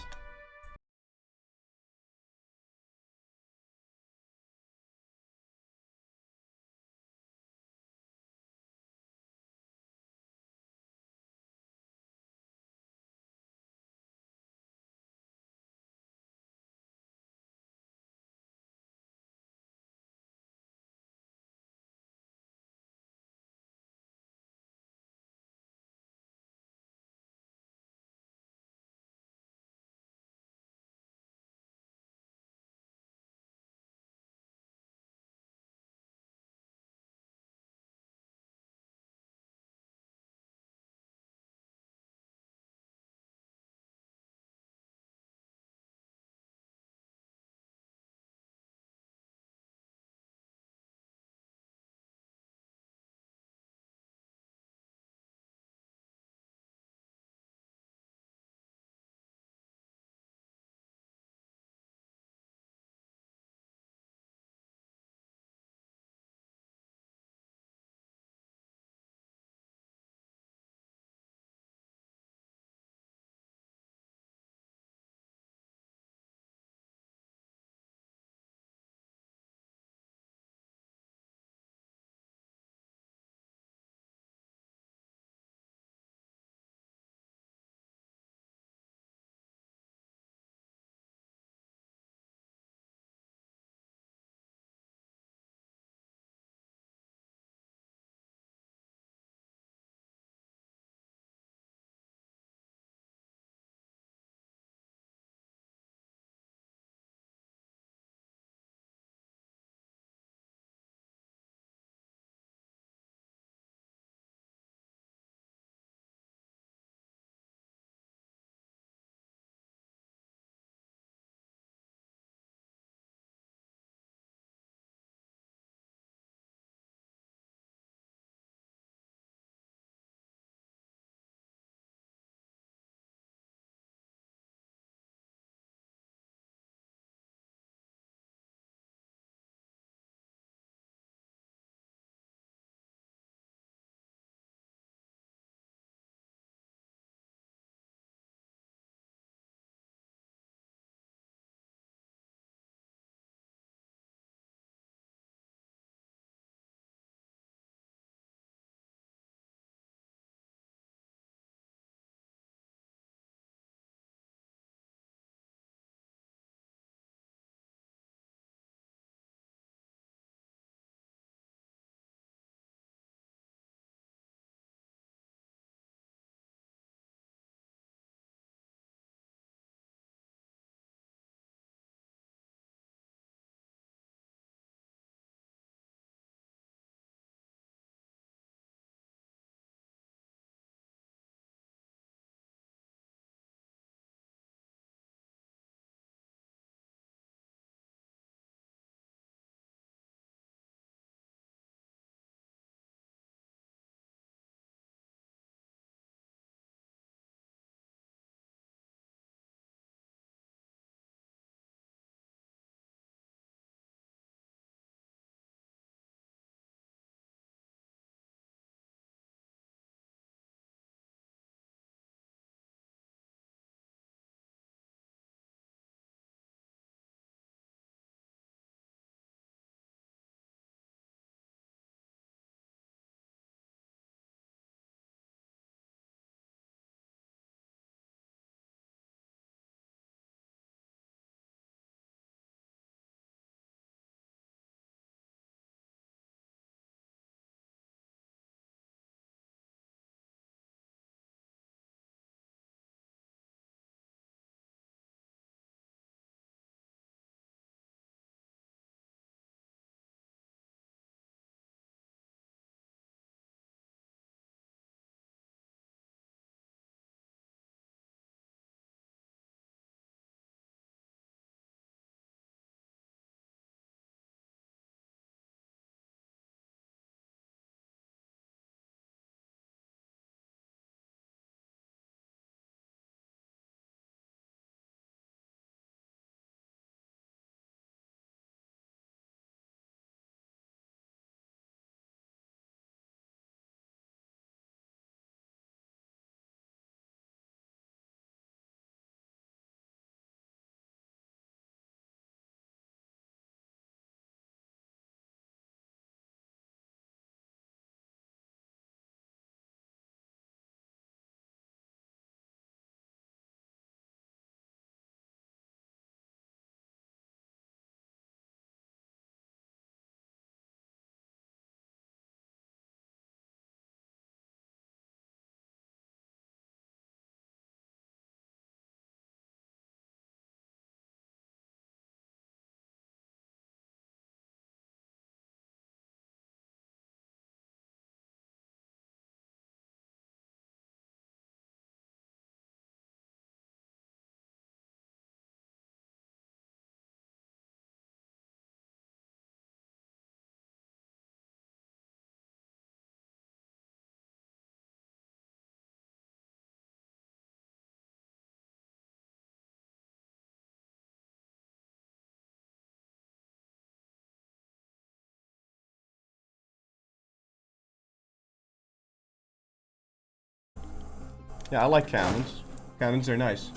Yeah, I like cannons. Cannons are nice.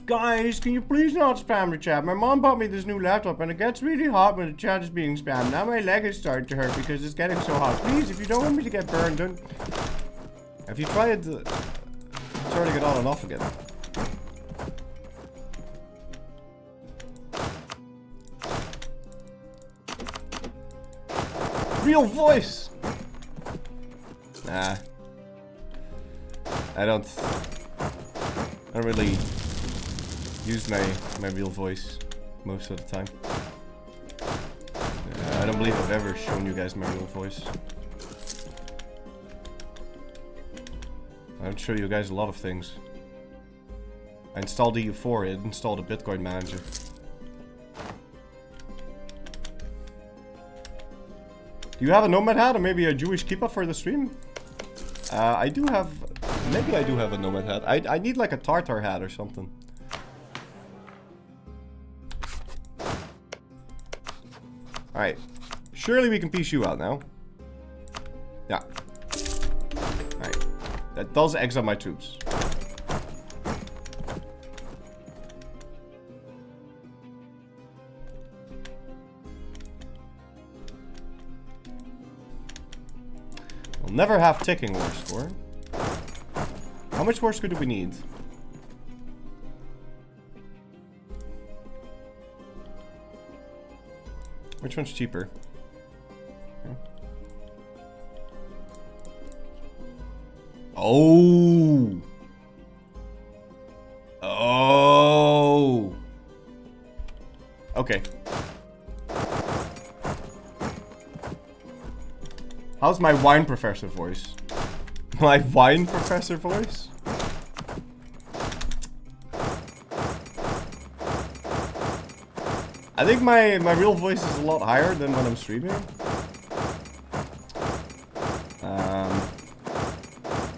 Guys, can you please not spam the chat? My mom bought me this new laptop and it gets really hot when the chat is being spammed. Now my leg is starting to hurt because it's getting so hot. Please, if you don't want me to get burned, don't... Have you tried turning it on and off again? Real voice! Nah. I don't really use my real voice most of the time. I don't believe I've ever shown you guys my real voice. I don't show you guys a lot of things. I installed EU4, it installed a Bitcoin manager. Do you have a nomad hat or maybe a Jewish kippah for the stream? I do have... Maybe I do have a nomad hat. I need like a Tartar hat or something. Alright. Surely we can piece you out now. Yeah. Alright. That does exile my troops. We'll never have ticking war score. How much war score do we need? Which one's cheaper? Okay. Oh! Oh! Okay. How's my wine professor voice? My wine professor voice? I think my real voice is a lot higher than when I'm streaming.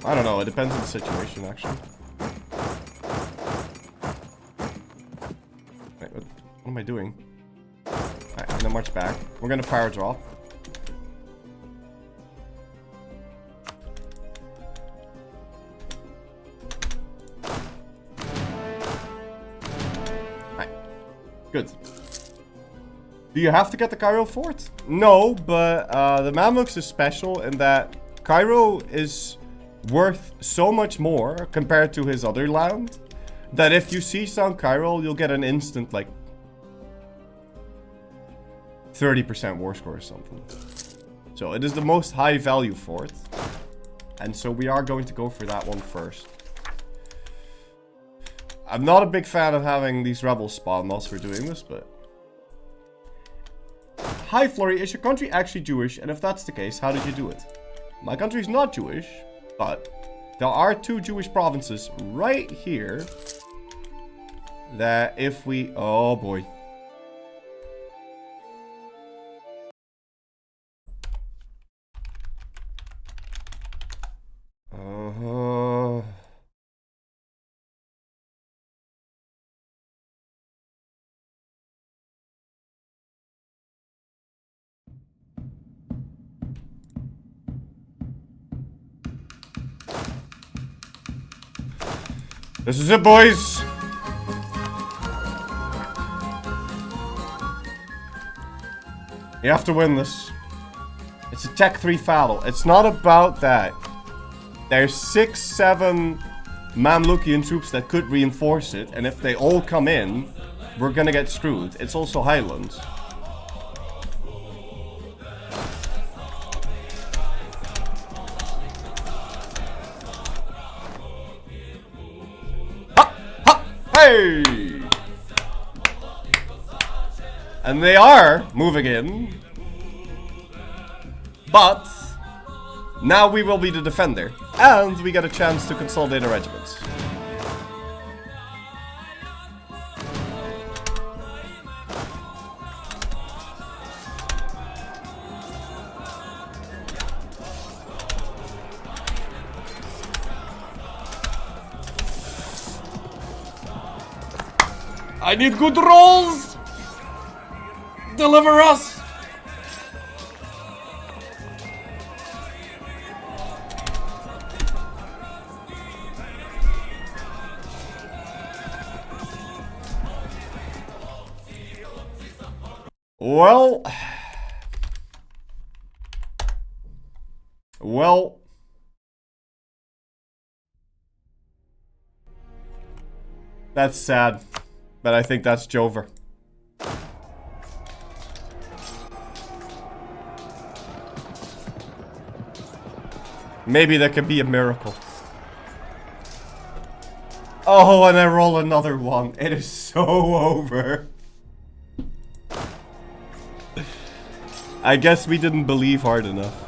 I don't know, it depends on the situation actually. Wait, what am I doing? Alright, I'm gonna march back. We're gonna fire draw. Alright, good. Do you have to get the Cairo fort? No, but the Mamluks is special in that Cairo is worth so much more compared to his other land that if you see South Cairo, you'll get an instant like 30% war score or something. So it is the most high value fort. And so we are going to go for that one first. I'm not a big fan of having these rebels spawn whilst we're doing this, but... Hi Flurry, is your country actually Jewish? And if that's the case, how did you do it? My country is not Jewish, but there are 2 Jewish provinces right here that if we... Oh boy. This is it, boys! You have to win this. It's a Tech 3 battle. It's not about that. There's 6, 7 Mamlukian troops that could reinforce it, and if they all come in, we're gonna get screwed. It's also Highlands. Hey! And they are moving in. But now we will be the defender. And we get a chance to consolidate our regiments. I need good rolls! Deliver us! Well... Well... That's sad. But I think that's Jover. Maybe there could be a miracle. Oh, and I roll another one. It is so over. I guess we didn't believe hard enough.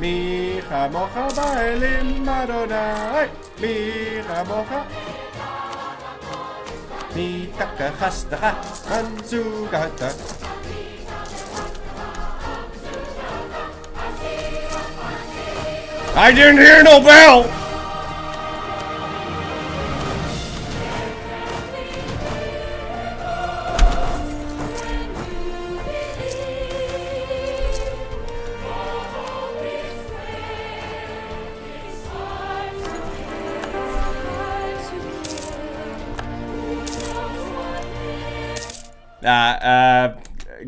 Mi chamocha ba'elim Adonai, mi chamocha. Mi taka chasdacha, anzugata. I didn't hear no bell!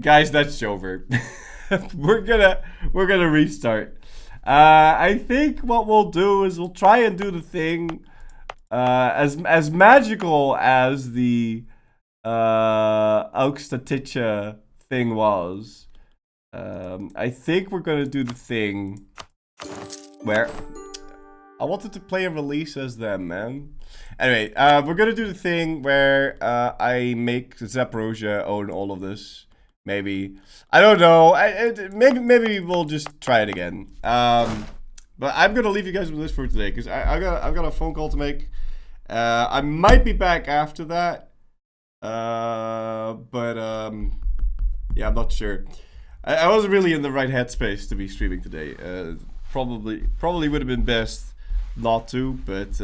Guys, that's over. we're gonna restart. I think what we'll do is we'll try and do the thing as magical as the Augstaticha thing was. I think we're gonna do the thing where I wanted to play a release as them, man. Anyway, we're gonna do the thing where I make Zaporozhie own all of this. Maybe. I don't know. Maybe we'll just try it again. But I'm gonna leave you guys with this for today because I've got a phone call to make. I might be back after that. Yeah, I'm not sure. I wasn't really in the right headspace to be streaming today. Probably would have been best not to, but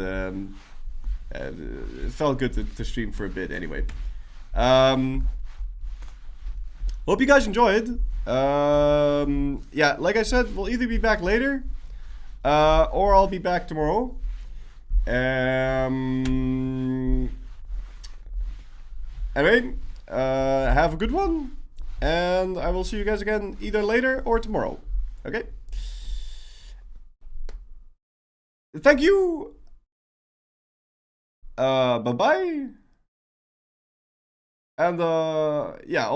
it felt good to stream for a bit anyway. Hope you guys enjoyed. Yeah, like I said, we'll either be back later or I'll be back tomorrow. Anyway, have a good one, and I will see you guys again either later or tomorrow. Okay? Thank you. Bye-bye. And yeah,